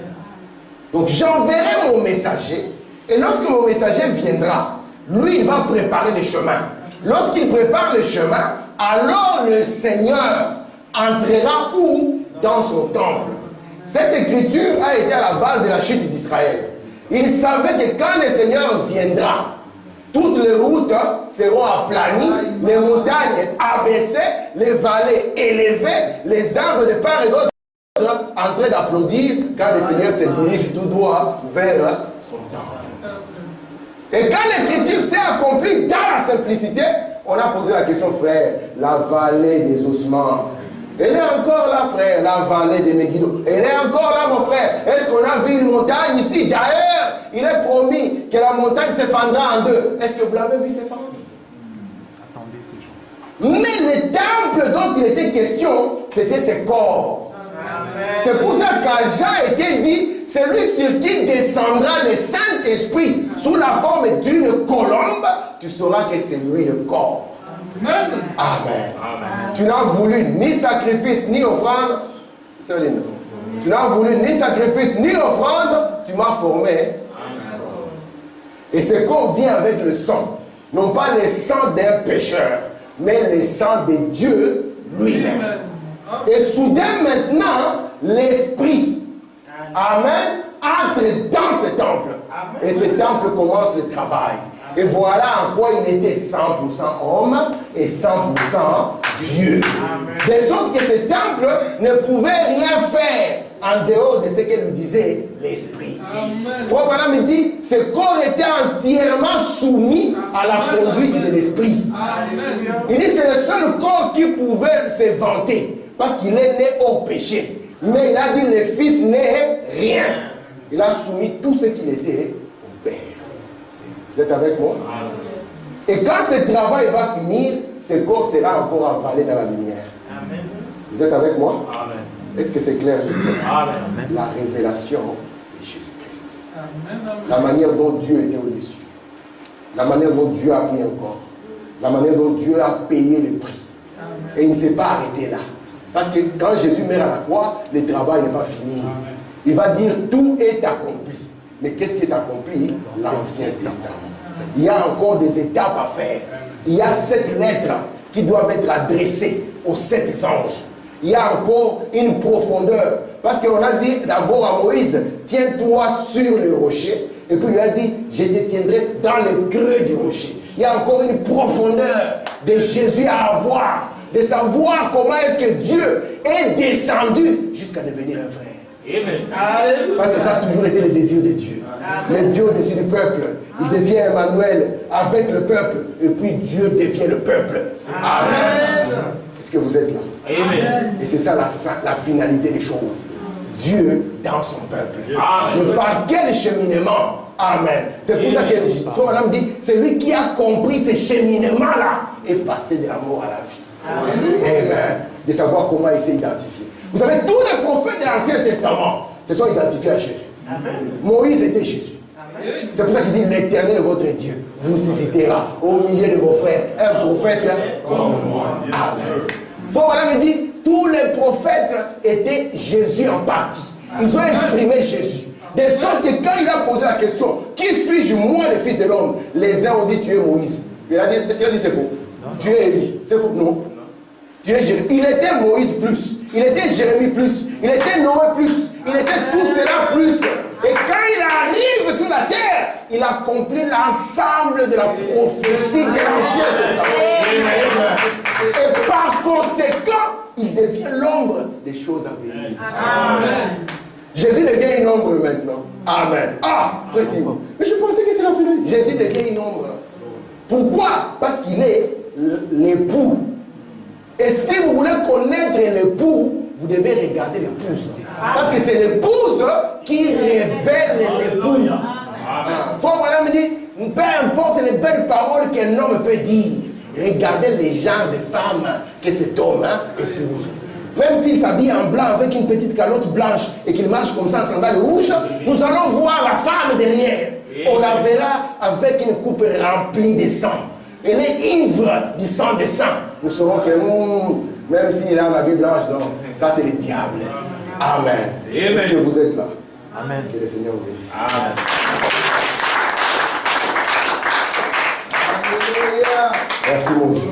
Donc j'enverrai mon messager, et lorsque mon messager viendra, lui il va préparer le chemin. Lorsqu'il prépare le chemin, alors le Seigneur entrera où? Dans son temple. Cette écriture a été à la base de la chute d'Israël. Il savait que quand le Seigneur viendra, toutes les routes seront aplanies, les montagnes abaissées, les vallées élevées, les arbres de part et d'autre en train d'applaudir quand le Seigneur se dirige tout droit vers son temple. Et quand l'écriture s'est accomplie dans la simplicité, on a posé la question, frère, la vallée des ossements. Elle est encore là, frère, la vallée de Megiddo. Elle est encore là, mon frère. Est-ce qu'on a vu une montagne ici? D'ailleurs, il est promis que la montagne se fendra en deux. Est-ce que vous l'avez vu se fendre? Mais le temple dont il était question, c'était ses corps. C'est pour ça qu'à Jean était dit, celui sur qui descendra le Saint-Esprit sous la forme d'une colombe, tu sauras que c'est lui le corps. Amen. Amen. Tu n'as voulu ni sacrifice ni offrande. Tu n'as voulu ni sacrifice ni offrande. Tu m'as formé. Amen. Et ce corps vient avec le sang. Non pas le sang d'un pécheur, mais le sang de Dieu lui-même. Et soudain maintenant, l'Esprit, Amen, entre dans ce temple. Et ce temple commence le travail. Et voilà en quoi il était 100% homme et 100% Dieu. De sorte que ce temple ne pouvait rien faire en dehors de ce que lui disait l'Esprit. Frère Branham me dit, ce corps était entièrement soumis à la conduite de l'Esprit. Il dit c'est le seul corps qui pouvait se vanter parce qu'il est né au péché. Mais il a dit le Fils n'est rien. Il a soumis tout ce qu'il était au Père. Vous êtes avec moi? Et quand ce travail va finir, ce corps sera encore avalé dans la lumière. Amen. Vous êtes avec moi? Amen. Est-ce que c'est clair justement? Amen. La révélation de Jésus-Christ. La manière dont Dieu était au-dessus. La manière dont Dieu a pris un corps. La manière dont Dieu a payé le prix. Amen. Et il ne s'est pas arrêté là. Parce que quand Jésus meurt à la croix, le travail n'est pas fini. Amen. Il va dire tout est accompli. Mais qu'est-ce qui est accompli? L'Ancien Testament. Il y a encore des étapes à faire. Il y a 7 lettres qui doivent être adressées aux 7 anges. Il y a encore une profondeur. Parce qu'on a dit d'abord à Moïse, tiens-toi sur le rocher. Et puis il lui a dit, je te tiendrai dans le creux du rocher. Il y a encore une profondeur de Jésus à avoir. De savoir comment est-ce que Dieu est descendu jusqu'à devenir un frère. Amen. Parce que ça a toujours été le désir de Dieu. Amen. Le Dieu au-dessus du peuple. Il devient Emmanuel avec le peuple. Et puis Dieu devient le peuple. Amen. Amen. Est-ce que vous êtes là? Amen. Et c'est ça la finalité des choses. Dieu dans son peuple. Mais par quel cheminement? Amen. C'est pour ça que son madame dit, c'est lui qui a compris ce cheminement-là est passé de la mort à la vie. Amen. Amen. de savoir comment il s'est identifié. Vous savez, tous les prophètes de l'Ancien Testament se sont identifiés à Jésus. Amen. Moïse était Jésus. C'est pour ça qu'il dit l'Éternel est votre Dieu vous suscitera au milieu de vos frères un prophète comme moi. Amen. Voilà me dit tous les prophètes étaient Jésus en partie. Ils ont exprimé Jésus. De sorte que quand il a posé la question, qui suis-je moi le fils de l'homme? Les uns ont dit tu es Moïse. Il a dit, est-ce qu'il a dit c'est faux? Tu es Élie. C'est faux? Non. Tu es Jérémie. Il était Moïse plus. Il était Jérémie plus. Il était Noé plus. Il était tout cela plus. Et quand il arrive sur la terre, il accomplit l'ensemble de la prophétie de l'Ancien Testament. Et par conséquent, il devient l'ombre des choses à venir. Amen. Jésus devient une ombre maintenant. Amen. Ah, frère Tim, mais je pensais que c'est la fin. Jésus devient une ombre. Pourquoi? Parce qu'il est l'époux. Et si vous voulez connaître l'époux, vous devez regarder l'épouse. Parce que c'est l'épouse qui révèle l'époux. Frère Branham me dit, peu importe les belles paroles qu'un homme peut dire, regardez les genres de femmes que cet homme épouse. Même s'il s'habille en blanc avec une petite calotte blanche et qu'il marche comme ça en sandales rouges, nous allons voir la femme derrière. On la verra avec une coupe remplie de sang. Elle est ivre du sang des saints. Nous saurons que même s'il a la vie blanche, non, ça c'est le diable. Amen. Est-ce que vous êtes là? Amen. Que le Seigneur vous bénisse. Amen. Merci mon Dieu.